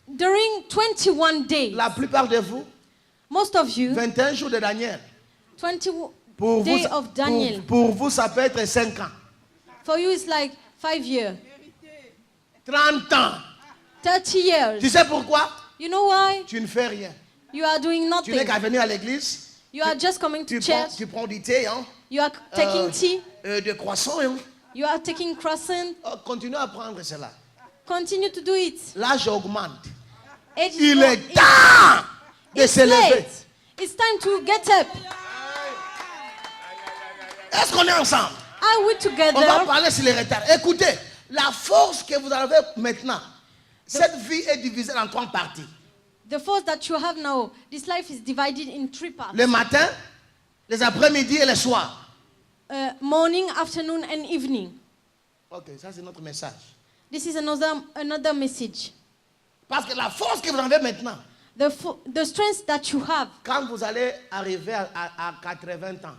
Speaker 2: during 21 days.
Speaker 1: La plupart de vous,
Speaker 2: Most of you,
Speaker 1: 21 jours de Daniel.
Speaker 2: 21
Speaker 1: Pour vous,
Speaker 2: days of Daniel.
Speaker 1: pour vous, ça peut être 5 ans.
Speaker 2: For you, it's like 5 years,
Speaker 1: 30 ans.
Speaker 2: 30 years.
Speaker 1: Tu sais pourquoi?
Speaker 2: You know why?
Speaker 1: Tu ne fais rien.
Speaker 2: You are doing
Speaker 1: Tu n'es
Speaker 2: nothing.
Speaker 1: qu'à venir à l'église.
Speaker 2: You are just coming to church.
Speaker 1: Tu prends du thé, hein?
Speaker 2: You are taking tea.
Speaker 1: De croissants. Hein?
Speaker 2: You are taking croissant.
Speaker 1: Oh, continue à prendre cela.
Speaker 2: Continue to do it.
Speaker 1: L'âge augmente.
Speaker 2: Age is
Speaker 1: Il
Speaker 2: not-
Speaker 1: est temps de
Speaker 2: It's
Speaker 1: se lever.
Speaker 2: late. It's time to get up.
Speaker 1: Est-ce qu'on est ensemble?
Speaker 2: Are we
Speaker 1: On va
Speaker 2: together?
Speaker 1: parler sur les retards. Écoutez, la force que vous avez maintenant, cette vie est divisée en 3 parties.
Speaker 2: The force that you have now, this life is divided in 3 parts.
Speaker 1: Le matin, les après-midi et le soir.
Speaker 2: Morning, afternoon, and evening.
Speaker 1: Ok, ça c'est notre message.
Speaker 2: This is another message.
Speaker 1: Parce que la force que vous avez maintenant,
Speaker 2: The strength that you have
Speaker 1: quand vous allez arriver à 80 ans,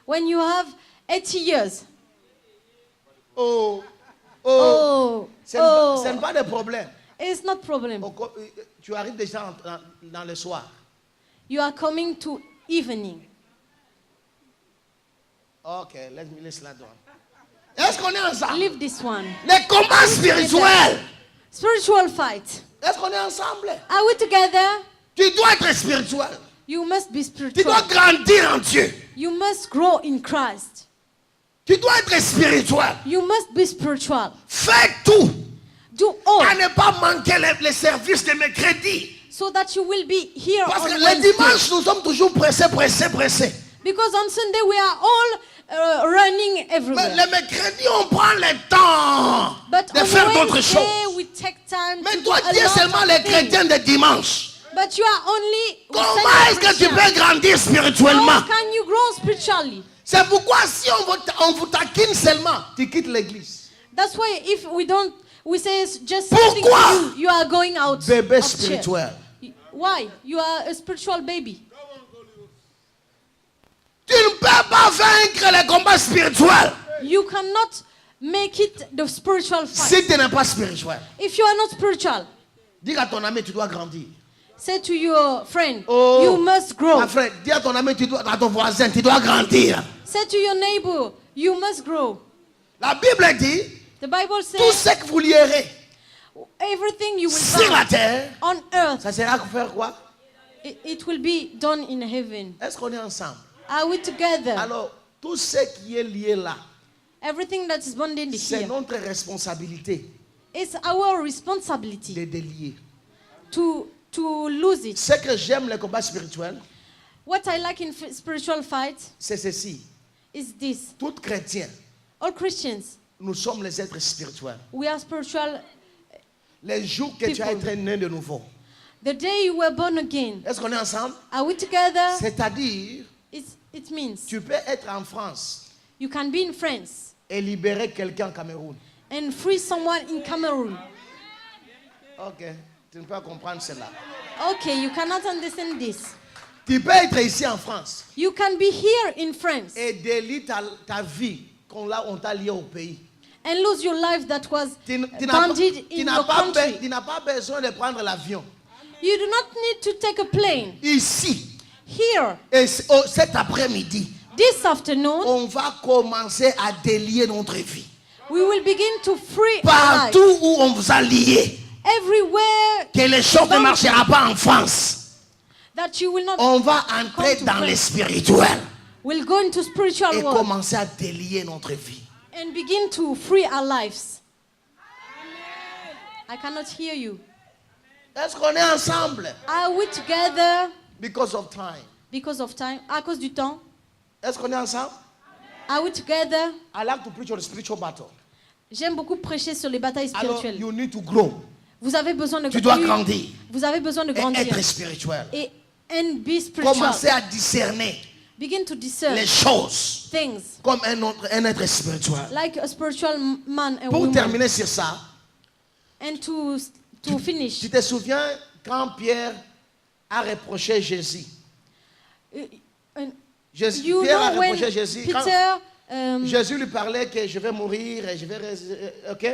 Speaker 2: when you have 80 years.
Speaker 1: oh,
Speaker 2: Oh,
Speaker 1: ce
Speaker 2: oh,
Speaker 1: n'est pas de problème.
Speaker 2: it's not problem.
Speaker 1: Tu arrives déjà dans le soir.
Speaker 2: You are coming to evening.
Speaker 1: Ok, laisse la donner. Est-ce qu'on est ensemble?
Speaker 2: Leave this one.
Speaker 1: Les combats spirituels.
Speaker 2: Spiritual fight.
Speaker 1: Est-ce qu'on est ensemble?
Speaker 2: Are we together?
Speaker 1: Tu dois être spirituel.
Speaker 2: You must be
Speaker 1: Tu dois
Speaker 2: spiritual.
Speaker 1: grandir en Dieu.
Speaker 2: You must grow in Christ.
Speaker 1: Tu dois être spirituel.
Speaker 2: You must be spiritual.
Speaker 1: Fais tout
Speaker 2: Do all
Speaker 1: à ne pas manquer les services de mercredi.
Speaker 2: so that you will be here
Speaker 1: Parce que
Speaker 2: on
Speaker 1: le
Speaker 2: Wednesday.
Speaker 1: dimanche, nous sommes toujours pressés.
Speaker 2: Because on Sunday we are all running
Speaker 1: Mais
Speaker 2: everywhere.
Speaker 1: le mercredi, on prend le temps
Speaker 2: But
Speaker 1: de
Speaker 2: on
Speaker 1: faire d'autres
Speaker 2: Wednesday
Speaker 1: choses.
Speaker 2: we take time
Speaker 1: Mais
Speaker 2: to
Speaker 1: toi,
Speaker 2: do a
Speaker 1: tu es
Speaker 2: lot
Speaker 1: seulement
Speaker 2: of
Speaker 1: les
Speaker 2: things.
Speaker 1: chrétiens de dimanche.
Speaker 2: But you are only
Speaker 1: Comment est-ce que tu
Speaker 2: Sunday
Speaker 1: peux grandir
Speaker 2: Christian.
Speaker 1: spirituellement?
Speaker 2: How can you grow spiritually?
Speaker 1: C'est pourquoi si on vous taquine seulement, tu quittes l'église.
Speaker 2: That's why if we say it's just something
Speaker 1: Pourquoi?
Speaker 2: to you, you are going out
Speaker 1: Bébé
Speaker 2: of church.
Speaker 1: spirituel.
Speaker 2: Why? You are a spiritual baby.
Speaker 1: Tu ne peux pas vaincre les combats spirituels
Speaker 2: You cannot make it the spiritual fight.
Speaker 1: si tu n'es pas spirituel.
Speaker 2: If you are not spiritual,
Speaker 1: Dis à ton ami, tu dois grandir.
Speaker 2: say to your friend,
Speaker 1: Oh,
Speaker 2: you must grow.
Speaker 1: ma frère, dis à ton ami, à ton voisin, tu dois grandir.
Speaker 2: Say to your neighbor, you must grow.
Speaker 1: La Bible dit,
Speaker 2: The Bible
Speaker 1: tout
Speaker 2: says
Speaker 1: ce que vous lierez
Speaker 2: everything you will
Speaker 1: sur la
Speaker 2: bind
Speaker 1: terre,
Speaker 2: on earth,
Speaker 1: ça sera faire quoi?
Speaker 2: it will be done in heaven.
Speaker 1: Est-ce qu'on est ensemble?
Speaker 2: Are we together?
Speaker 1: Alors, tout ce qui est lié là,
Speaker 2: Everything that is bonded
Speaker 1: c'est
Speaker 2: here,
Speaker 1: notre responsabilité
Speaker 2: it's our responsibility
Speaker 1: de délier.
Speaker 2: to lose it.
Speaker 1: Ce que j'aime les combats spirituels,
Speaker 2: What I like in spiritual fight
Speaker 1: c'est ceci.
Speaker 2: is this.
Speaker 1: Tout chrétien,
Speaker 2: All Christians,
Speaker 1: nous sommes les êtres spirituels.
Speaker 2: we are spiritual.
Speaker 1: Les jours que tu as
Speaker 2: People.
Speaker 1: été né de nouveau.
Speaker 2: The day you were born again,
Speaker 1: Est-ce qu'on est ensemble?
Speaker 2: are we together?
Speaker 1: C'est-à-dire,
Speaker 2: It means
Speaker 1: tu peux être en France
Speaker 2: you can be in France
Speaker 1: et libérer quelqu'un au Cameroun.
Speaker 2: and free someone in Cameroon.
Speaker 1: Ok, tu ne peux pas comprendre cela.
Speaker 2: Okay, you cannot understand this.
Speaker 1: Tu peux être ici en France
Speaker 2: You can be here in France
Speaker 1: et délier ta vie comme là on t'a lié au pays.
Speaker 2: and lose your life that was
Speaker 1: Tu n'as
Speaker 2: bonded in your country.
Speaker 1: tu n'as pas besoin de prendre l'avion.
Speaker 2: You do not need to take a plane.
Speaker 1: Ici,
Speaker 2: Here,
Speaker 1: et cet après-midi,
Speaker 2: this afternoon,
Speaker 1: on va commencer à délier notre vie.
Speaker 2: we will begin to free our life.
Speaker 1: Partout où on vous a lié,
Speaker 2: Everywhere
Speaker 1: que les choses ne marcheront pas en France,
Speaker 2: that you will not
Speaker 1: on va entrer
Speaker 2: Come to
Speaker 1: dans
Speaker 2: France.
Speaker 1: le spirituel
Speaker 2: will go into spiritual
Speaker 1: et
Speaker 2: world
Speaker 1: commencer à délier notre vie.
Speaker 2: and begin to free our lives. I cannot hear you.
Speaker 1: Est-ce qu'on est ensemble?
Speaker 2: Are we together
Speaker 1: Because of time.
Speaker 2: because of time? À cause du temps?
Speaker 1: Est-ce qu'on est ensemble?
Speaker 2: Are we together?
Speaker 1: I like to preach on the spiritual battle.
Speaker 2: J'aime beaucoup prêcher sur les batailles
Speaker 1: Alors,
Speaker 2: spirituelles.
Speaker 1: you need to grow.
Speaker 2: Vous avez besoin de
Speaker 1: Tu dois grandir
Speaker 2: Vous avez besoin de
Speaker 1: et
Speaker 2: grandir.
Speaker 1: être spirituel.
Speaker 2: Et and be spiritual.
Speaker 1: Commencer à discerner
Speaker 2: Begin to discern
Speaker 1: les choses
Speaker 2: things
Speaker 1: comme un être spirituel.
Speaker 2: like a spiritual man and
Speaker 1: Pour
Speaker 2: woman.
Speaker 1: terminer sur ça,
Speaker 2: And to finish.
Speaker 1: tu te souviens quand Pierre a reproché Jésus?
Speaker 2: You
Speaker 1: Pierre a
Speaker 2: know when
Speaker 1: reproché Jésus. Quand
Speaker 2: Peter,
Speaker 1: Jésus lui parlait que je vais mourir et je vais... Ok?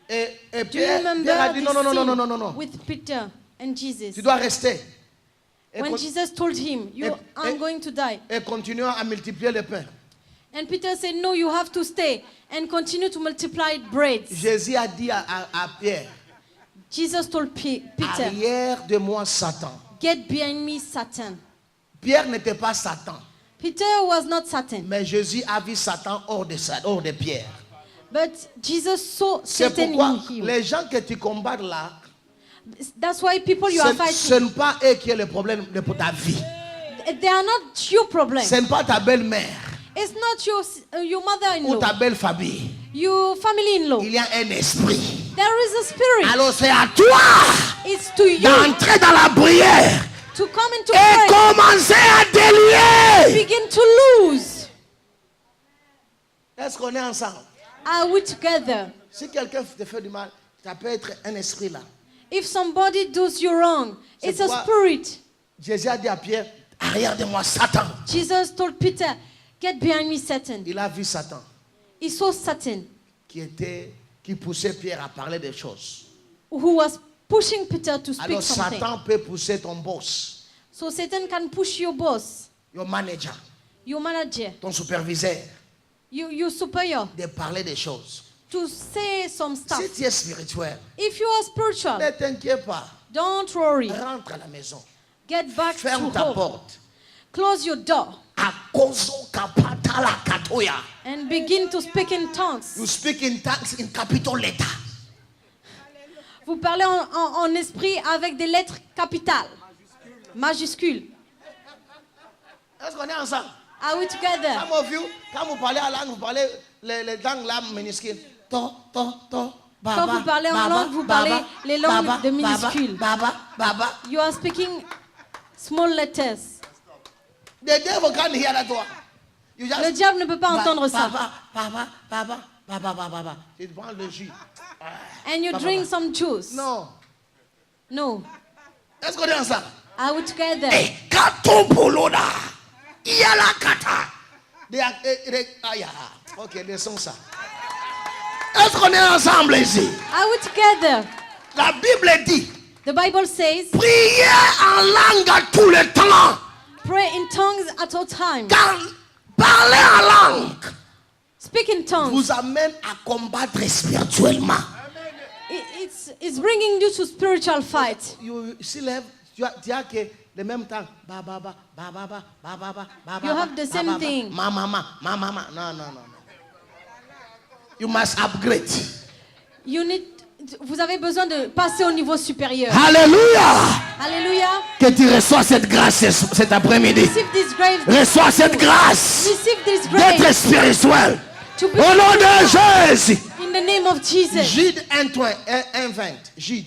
Speaker 1: Et
Speaker 2: do you
Speaker 1: Pierre
Speaker 2: remember
Speaker 1: a dit
Speaker 2: this
Speaker 1: non, non, non, non,
Speaker 2: scene
Speaker 1: non, non, non, non.
Speaker 2: with Peter and Jesus?
Speaker 1: Tu dois rester. Et,
Speaker 2: When Jesus told him, I'm going to die.
Speaker 1: et continuons à multiplier le pain.
Speaker 2: And Peter said, no, you have to stay and continue to multiply breads.
Speaker 1: Jésus a dit à Pierre,
Speaker 2: Jesus told Peter,
Speaker 1: arrière de moi Satan.
Speaker 2: get behind me, Satan.
Speaker 1: Pierre n'était pas Satan,
Speaker 2: Peter was not Satan,
Speaker 1: mais Jésus a vu Satan hors de Pierre.
Speaker 2: but Jesus saw
Speaker 1: C'est
Speaker 2: Satan
Speaker 1: pourquoi
Speaker 2: in him.
Speaker 1: les gens que tu combats là,
Speaker 2: That's why people you are
Speaker 1: Ce
Speaker 2: fighting.
Speaker 1: n'est pas eux qui est le problème de ta vie.
Speaker 2: They are not your problem.
Speaker 1: Ce n'est pas ta belle-mère
Speaker 2: It's not your
Speaker 1: ou
Speaker 2: mother-in-law,
Speaker 1: ta belle famille.
Speaker 2: your family-in-law.
Speaker 1: Il y a un esprit.
Speaker 2: There is a spirit.
Speaker 1: Alors c'est à toi
Speaker 2: It's to you
Speaker 1: d'entrer dans la prière
Speaker 2: to come into
Speaker 1: et
Speaker 2: prayer.
Speaker 1: commencer à délier.
Speaker 2: Begin to lose.
Speaker 1: Est-ce qu'on est ensemble?
Speaker 2: Are we together?
Speaker 1: Si quelqu'un te fait du mal, ça peut être un esprit là.
Speaker 2: If somebody does you wrong,
Speaker 1: C'est
Speaker 2: it's a
Speaker 1: quoi?
Speaker 2: spirit.
Speaker 1: Jésus a dit à Pierre, arrière de moi Satan.
Speaker 2: Jesus told Peter, get behind me, Satan.
Speaker 1: Il a vu Satan
Speaker 2: He saw Satan
Speaker 1: qui poussait Pierre à parler des choses.
Speaker 2: who was pushing Peter to speak
Speaker 1: Alors
Speaker 2: something.
Speaker 1: Satan peut pousser ton boss,
Speaker 2: So Satan can push your boss,
Speaker 1: your manager,
Speaker 2: your manager,
Speaker 1: ton superviseur,
Speaker 2: your superior
Speaker 1: de parler des choses.
Speaker 2: to say some stuff.
Speaker 1: Si tu es spirituel,
Speaker 2: If you are spiritual,
Speaker 1: ne t'inquiète pas.
Speaker 2: don't worry.
Speaker 1: Rentre à la maison.
Speaker 2: Get back
Speaker 1: Ferme
Speaker 2: to
Speaker 1: ta
Speaker 2: home.
Speaker 1: porte.
Speaker 2: Close your door
Speaker 1: Akozo kapatala katoya.
Speaker 2: and begin to speak in tongues.
Speaker 1: You speak in tongues in capital letter.
Speaker 2: Vous parlez en esprit avec des lettres capitales, majuscules.
Speaker 1: Est-ce qu'on est ensemble?
Speaker 2: Are we together?
Speaker 1: Some of you, quand vous parlez en langue, vous parlez les langues là minuscules. To, baba,
Speaker 2: Quand vous parlez en
Speaker 1: baba,
Speaker 2: langue, vous parlez
Speaker 1: baba,
Speaker 2: les langues
Speaker 1: baba,
Speaker 2: de minuscules.
Speaker 1: Baba, baba.
Speaker 2: You are speaking small letters.
Speaker 1: The devil can't hear that one. You just
Speaker 2: Le diable ne peut pas entendre ça.
Speaker 1: Baba. Tu prends le jus.
Speaker 2: And you drink some juice.
Speaker 1: Non.
Speaker 2: No.
Speaker 1: Est-ce qu'on est ensemble?
Speaker 2: Are we together?
Speaker 1: Eh, katopoloda. Yala kata. Ok, laissons ça. Est-ce qu'on est ensemble ici?
Speaker 2: Are we together?
Speaker 1: La Bible dit,
Speaker 2: The Bible says,
Speaker 1: priez en langue à tout le temps.
Speaker 2: pray in tongues at all times.
Speaker 1: Car parler en langue
Speaker 2: Speak in tongues.
Speaker 1: vous amène à combattre spirituellement.
Speaker 2: It's bringing you to spiritual fight.
Speaker 1: You still have, tu as que le même temps.
Speaker 2: You have the same thing.
Speaker 1: Mama. Non. You must upgrade.
Speaker 2: Vous avez besoin de passer au niveau supérieur.
Speaker 1: Alléluia.
Speaker 2: Alléluia.
Speaker 1: Que tu reçois cette grâce cet après-midi.
Speaker 2: Receive this grace.
Speaker 1: Reçois cette grâce
Speaker 2: Receive this
Speaker 1: d'être
Speaker 2: grace.
Speaker 1: spirituel.
Speaker 2: To be
Speaker 1: Au nom de Jésus.
Speaker 2: in the name of Jesus.
Speaker 1: Jude 1:20. Jude.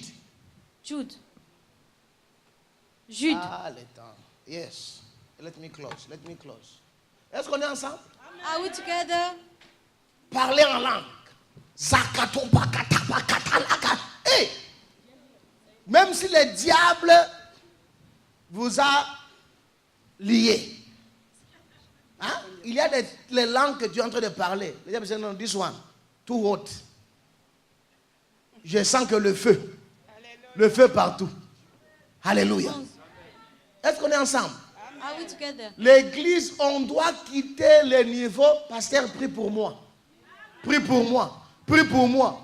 Speaker 2: Jude.
Speaker 1: Ah, le temps. Yes. Let me close. Est-ce qu'on est ensemble?
Speaker 2: Are we together?
Speaker 1: Parler en langue. Hey! Même si le diable vous a lié, hein? Il y a les langues que tu es en train de parler. Le diable dit non, this one, too hot. Je sens que le feu partout. Alléluia. Est-ce qu'on est ensemble?
Speaker 2: Are we together?
Speaker 1: L'église, on doit quitter le niveau. Pasteur, prie pour moi. Prie pour moi.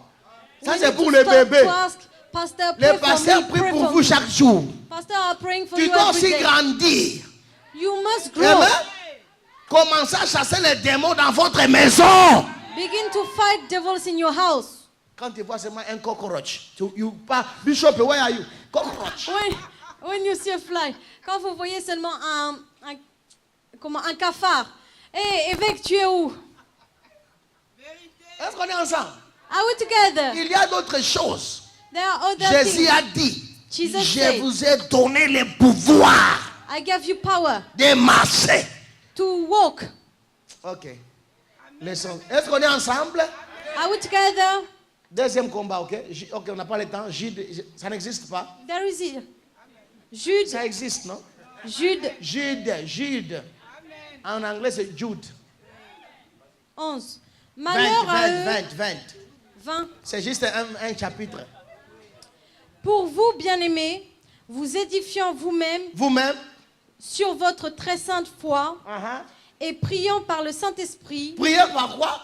Speaker 1: Ça,
Speaker 2: We
Speaker 1: c'est
Speaker 2: need
Speaker 1: pour
Speaker 2: to
Speaker 1: les
Speaker 2: stop
Speaker 1: bébés.
Speaker 2: to ask, Pastor,
Speaker 1: Les
Speaker 2: pray for
Speaker 1: pasteurs
Speaker 2: me,
Speaker 1: prient
Speaker 2: pray
Speaker 1: pour
Speaker 2: for
Speaker 1: vous
Speaker 2: me.
Speaker 1: chaque jour.
Speaker 2: Pastor are praying for
Speaker 1: Tu
Speaker 2: you
Speaker 1: dois
Speaker 2: every
Speaker 1: aussi
Speaker 2: day.
Speaker 1: grandir.
Speaker 2: You must grow.
Speaker 1: Amen. Commencez à chasser les démons dans votre maison.
Speaker 2: Begin to fight devils in your house.
Speaker 1: Quand tu vois seulement un cockroach, Bishop, where are you? Cockroach.
Speaker 2: When you see a fly, quand vous voyez seulement un cafard, évêque, tu es où?
Speaker 1: Est-ce qu'on est ensemble?
Speaker 2: Are we together?
Speaker 1: Il y a d'autres choses.
Speaker 2: There are other
Speaker 1: Jésus
Speaker 2: things.
Speaker 1: a dit,
Speaker 2: Jesus
Speaker 1: je
Speaker 2: said,
Speaker 1: vous ai donné le pouvoir
Speaker 2: I gave you power
Speaker 1: de marcher.
Speaker 2: to walk.
Speaker 1: Ok. Laissons. Est-ce qu'on est ensemble?
Speaker 2: Are we together?
Speaker 1: Deuxième combat, ok? Ok, on n'a pas le temps. Jude, ça n'existe pas.
Speaker 2: There is it. Jude.
Speaker 1: Ça existe, non?
Speaker 2: Jude.
Speaker 1: En anglais, c'est Jude.
Speaker 2: 11. Malheur à eux. 20.
Speaker 1: C'est juste un chapitre.
Speaker 2: Pour vous, bien-aimés, vous édifiant vous-même sur votre très sainte foi et priant par le Saint-Esprit.
Speaker 1: Priez par quoi?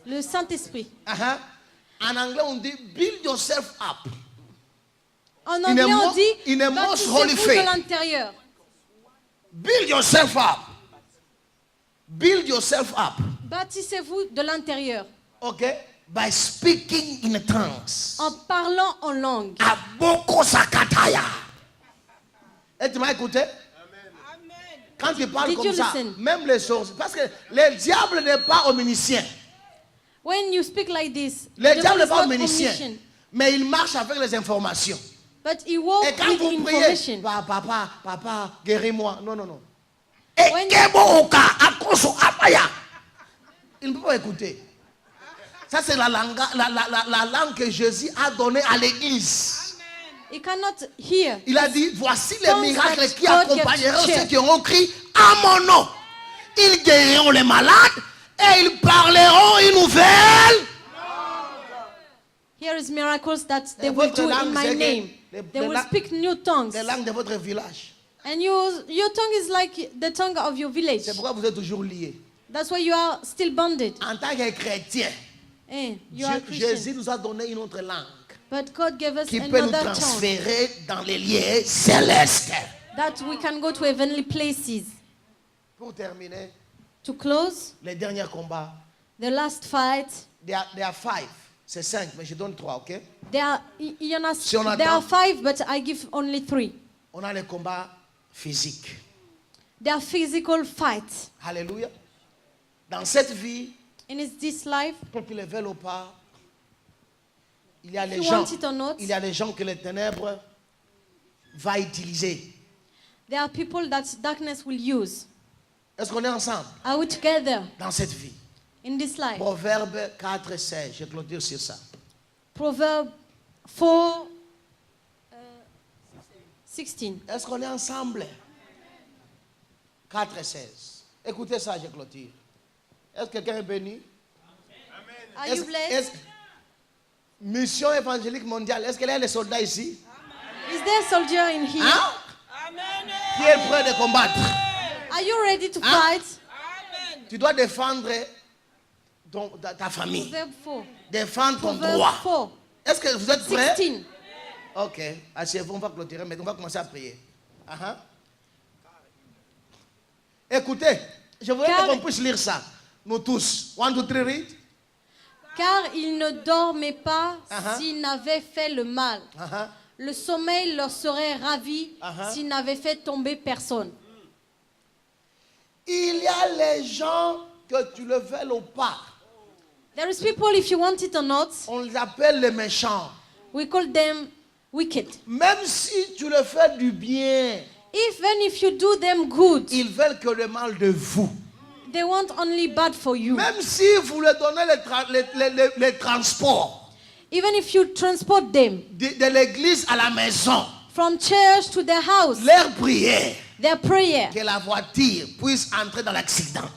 Speaker 2: Le Saint-Esprit.
Speaker 1: En anglais, on dit build yourself up.
Speaker 2: En anglais, on dit
Speaker 1: in a most holy
Speaker 2: bâtissez-vous
Speaker 1: faith.
Speaker 2: de l'intérieur.
Speaker 1: Build yourself up. Build yourself up.
Speaker 2: Bâtissez-vous de l'intérieur.
Speaker 1: Okay? By speaking in tongues.
Speaker 2: En parlant en langue.
Speaker 1: Aboko sakata. écouté? Quand tu parles
Speaker 2: Did
Speaker 1: comme
Speaker 2: you
Speaker 1: ça,
Speaker 2: listen?
Speaker 1: même les sorciers, parce que le diable n'est pas omniscient.
Speaker 2: When you speak like this,
Speaker 1: Le
Speaker 2: the
Speaker 1: diable
Speaker 2: devil
Speaker 1: n'est
Speaker 2: is
Speaker 1: pas
Speaker 2: not
Speaker 1: omniscient.
Speaker 2: omniscient,
Speaker 1: Mais il marche avec les informations.
Speaker 2: but he walks
Speaker 1: Et quand
Speaker 2: with
Speaker 1: vous priez,
Speaker 2: information.
Speaker 1: papa, guéris-moi. Non.
Speaker 2: When-
Speaker 1: Il ne peut pas écouter. Ça, c'est la langue que Jésus a donnée à l'église.
Speaker 2: He cannot hear.
Speaker 1: Il a dit, voici les
Speaker 2: Tongues
Speaker 1: miracles
Speaker 2: that
Speaker 1: qui
Speaker 2: God
Speaker 1: accompagneront
Speaker 2: gives
Speaker 1: ceux qui auront crié à mon nom. Ils guériront les malades et ils parleront une nouvelle.
Speaker 2: Here is miracles that they
Speaker 1: Et
Speaker 2: will
Speaker 1: votre
Speaker 2: do
Speaker 1: langue,
Speaker 2: in my
Speaker 1: c'est que
Speaker 2: name.
Speaker 1: les-
Speaker 2: They
Speaker 1: les
Speaker 2: will
Speaker 1: la-
Speaker 2: speak new tongues.
Speaker 1: Les langues de votre village.
Speaker 2: And your tongue is like the tongue of your village.
Speaker 1: C'est pourquoi vous êtes toujours liés.
Speaker 2: That's why you are still bonded.
Speaker 1: En tant que chrétien,
Speaker 2: You are
Speaker 1: Jésus
Speaker 2: Christian.
Speaker 1: nous a donné une autre langue
Speaker 2: But God gave us
Speaker 1: qui peut nous
Speaker 2: another tongue
Speaker 1: transférer dans les lieux célestes.
Speaker 2: that we can go to heavenly places.
Speaker 1: Pour terminer,
Speaker 2: To close,
Speaker 1: les derniers combats,
Speaker 2: the last fight,
Speaker 1: there are 5. C'est 5, mais je donne 3, ok?
Speaker 2: there are, you know,
Speaker 1: Si on
Speaker 2: there are
Speaker 1: attend-
Speaker 2: 5, but I give only 3.
Speaker 1: On a les combats physiques.
Speaker 2: They are physical fights.
Speaker 1: Alléluia. Dans cette vie,
Speaker 2: And it's this life,
Speaker 1: pour qu'ils le veulent ou pas, il y a les
Speaker 2: you
Speaker 1: gens,
Speaker 2: want it or not,
Speaker 1: il y a les gens que les ténèbres va utiliser.
Speaker 2: there are people that darkness will use.
Speaker 1: Est-ce qu'on est ensemble
Speaker 2: Are we together
Speaker 1: dans cette vie?
Speaker 2: in this life?
Speaker 1: Proverbe 4, 16. Je clôture sur ça.
Speaker 2: Proverb 4, 16.
Speaker 1: Est-ce qu'on est ensemble? 4, 16. Écoutez ça, je clôture. Est-ce que quelqu'un est béni?
Speaker 2: Are you blessed?
Speaker 1: Mission évangélique mondiale. Est-ce qu'il y a des soldats ici?
Speaker 2: Is there a soldier in here?
Speaker 1: Hein? Qui est prêt de combattre?
Speaker 2: Are you ready to
Speaker 1: Hein?
Speaker 2: fight?
Speaker 1: Tu dois défendre ta famille.
Speaker 2: Proverb 4.
Speaker 1: Défendre ton
Speaker 2: Proverb
Speaker 1: droit.
Speaker 2: 4,
Speaker 1: Est-ce que vous êtes prêts?
Speaker 2: 16.
Speaker 1: Ok. Asseyez-vous, on va clôturer, mais on va commencer à prier. Uh-huh. Écoutez, je voudrais
Speaker 2: Car-
Speaker 1: qu'on puisse lire ça. Nous tous. 1, 2, 3, read.
Speaker 2: Car ils ne dormaient pas
Speaker 1: Uh-huh.
Speaker 2: s'ils n'avaient fait le mal.
Speaker 1: Uh-huh.
Speaker 2: Le sommeil leur serait ravi
Speaker 1: Uh-huh.
Speaker 2: s'ils n'avaient fait tomber personne.
Speaker 1: Il y a les gens que tu le veuilles ou pas.
Speaker 2: There is people, if you want it or not,
Speaker 1: On les appelle les méchants.
Speaker 2: we call them wicked.
Speaker 1: Même si tu le fais du bien,
Speaker 2: Even if you do them good,
Speaker 1: ils veulent que le mal de vous.
Speaker 2: they want only bad for you.
Speaker 1: Même si vous leur donnez les transports
Speaker 2: Even if you transport them
Speaker 1: de l'église à la maison,
Speaker 2: from church to their house,
Speaker 1: leur prière,
Speaker 2: their prayer,
Speaker 1: que la voiture puisse entrer dans l'accident.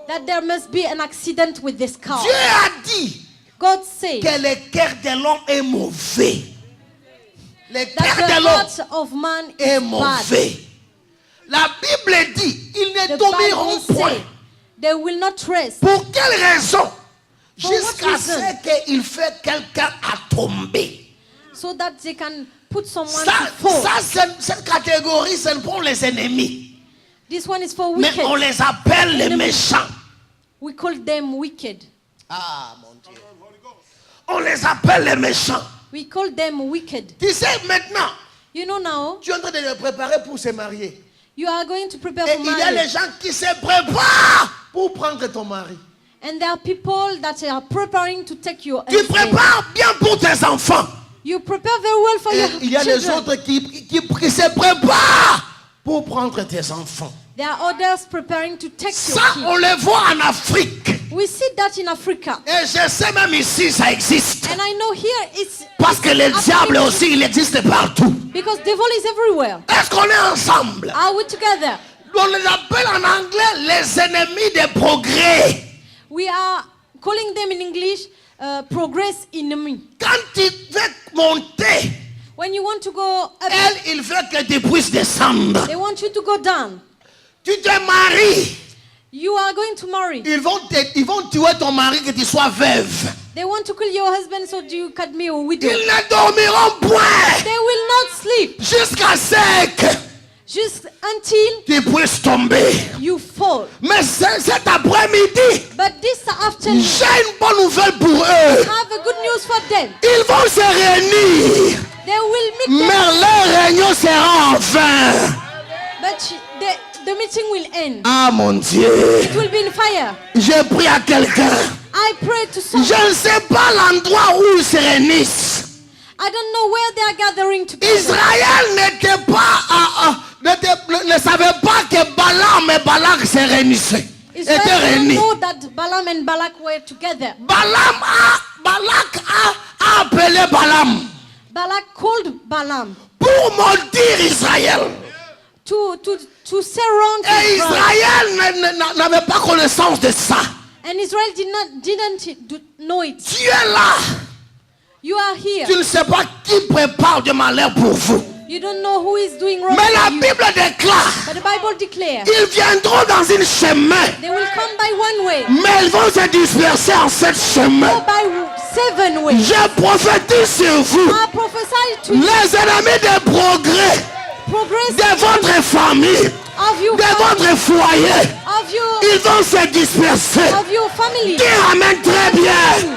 Speaker 2: that there must be an accident with this car.
Speaker 1: Dieu a dit
Speaker 2: God says
Speaker 1: que le cœur de l'homme est mauvais. Le
Speaker 2: that
Speaker 1: cœur de
Speaker 2: the
Speaker 1: l'homme
Speaker 2: heart of man
Speaker 1: est
Speaker 2: is bad.
Speaker 1: mauvais. La Bible dit, ils ne
Speaker 2: The
Speaker 1: dormiront
Speaker 2: Bible
Speaker 1: point.
Speaker 2: says they will not rest.
Speaker 1: Pour quelle raison?
Speaker 2: For what
Speaker 1: Jusqu'à
Speaker 2: reason?
Speaker 1: ce qu'il fait quelqu'un à tomber.
Speaker 2: So that they can put someone
Speaker 1: Ça,
Speaker 2: to fall.
Speaker 1: cette catégorie, c'est pour les ennemis.
Speaker 2: This one is for
Speaker 1: Mais
Speaker 2: wicked.
Speaker 1: on les appelle les
Speaker 2: Ennemis.
Speaker 1: méchants.
Speaker 2: We call them wicked.
Speaker 1: Ah, mon Dieu. On les appelle les méchants.
Speaker 2: We call them wicked.
Speaker 1: Tu sais, maintenant,
Speaker 2: You know now,
Speaker 1: tu es en train de les préparer pour se marier.
Speaker 2: you are going to prepare
Speaker 1: Et
Speaker 2: for
Speaker 1: il y a les
Speaker 2: marriage.
Speaker 1: gens qui se préparent pour prendre ton mari.
Speaker 2: And there are people that are preparing to take your
Speaker 1: Tu
Speaker 2: husband.
Speaker 1: prépares bien pour tes enfants.
Speaker 2: You prepare very well for
Speaker 1: Et
Speaker 2: your
Speaker 1: il y a les
Speaker 2: children.
Speaker 1: autres qui se préparent pour prendre tes enfants.
Speaker 2: There are others preparing to take your
Speaker 1: Ça,
Speaker 2: kids.
Speaker 1: on le voit en Afrique.
Speaker 2: We see that in Africa.
Speaker 1: Et je sais même ici, ça existe.
Speaker 2: And I know here it's
Speaker 1: Parce que le
Speaker 2: happening
Speaker 1: diable aussi, il existe partout.
Speaker 2: because devil is everywhere.
Speaker 1: Est-ce qu'on est ensemble?
Speaker 2: Are we together?
Speaker 1: On les appelle en anglais les ennemis des progrès.
Speaker 2: We are calling them in English progress enemy.
Speaker 1: Quand tu veux monter,
Speaker 2: When you want to go up,
Speaker 1: elle, il veut que tu puisses descendre.
Speaker 2: they want you to go down.
Speaker 1: Tu te maries.
Speaker 2: You are going to marry.
Speaker 1: Ils vont tuer ton mari que tu sois veuve.
Speaker 2: They want to kill your husband so you can be a widow.
Speaker 1: Ils ne dormiront point
Speaker 2: They will not sleep
Speaker 1: jusqu'à ce que
Speaker 2: just until
Speaker 1: tu puisses tomber.
Speaker 2: you fall.
Speaker 1: Mais cet après-midi,
Speaker 2: But this afternoon,
Speaker 1: j'ai une bonne nouvelle pour eux.
Speaker 2: have a good news for them.
Speaker 1: Ils vont se réunir,
Speaker 2: They will meet
Speaker 1: mais
Speaker 2: them,
Speaker 1: leur réunion sera en vain.
Speaker 2: the meeting will end.
Speaker 1: Ah mon Dieu.
Speaker 2: It will be in fire.
Speaker 1: J'ai pris à quelqu'un.
Speaker 2: I pray to someone.
Speaker 1: Je ne sais pas l'endroit où ils se réunissent.
Speaker 2: I don't know where they are gathering together.
Speaker 1: Israël ne savait pas que Balaam et Balak se réunissaient. Étaient
Speaker 2: Israel didn't
Speaker 1: réunis.
Speaker 2: know that Balaam and Balak were together.
Speaker 1: Balak a appelé Balaam
Speaker 2: Balak called Balaam
Speaker 1: pour maudire Israël.
Speaker 2: to surround
Speaker 1: Et
Speaker 2: Israel.
Speaker 1: Israël n'avait pas connaissance de ça.
Speaker 2: And Israel didn't know it.
Speaker 1: Tu es là.
Speaker 2: You are here.
Speaker 1: Tu ne sais pas qui prépare du malheur pour vous.
Speaker 2: You don't know who is doing wrong
Speaker 1: Mais la
Speaker 2: to you.
Speaker 1: Bible déclare,
Speaker 2: But the Bible declares
Speaker 1: ils viendront dans un chemin,
Speaker 2: they will come by one way,
Speaker 1: mais ils vont se disperser en sept
Speaker 2: go
Speaker 1: chemins.
Speaker 2: by 7 ways.
Speaker 1: Je prophétise sur vous,
Speaker 2: I prophesy to you
Speaker 1: les ennemis des progrès
Speaker 2: progress
Speaker 1: de votre famille,
Speaker 2: of your
Speaker 1: de
Speaker 2: family,
Speaker 1: votre foyer,
Speaker 2: of your
Speaker 1: ils vont se disperser.
Speaker 2: family.
Speaker 1: Dis amen très bien.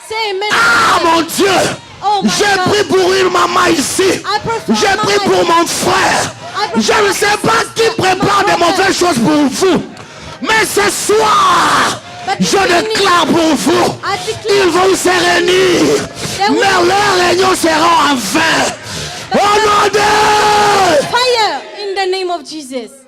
Speaker 2: Say amen.
Speaker 1: Ah mon Dieu,
Speaker 2: Oh my
Speaker 1: j'ai
Speaker 2: God.
Speaker 1: pris pour une maman ici.
Speaker 2: I pray for
Speaker 1: J'ai
Speaker 2: my
Speaker 1: pris pour mon frère. Je ne sais pas qui prépare de mauvaises choses pour vous. Mais ce soir, je déclare pour vous, ils vont se réunir. Mais leurs réunions seront en vain. Au nom de...
Speaker 2: Fire in the name of Jesus.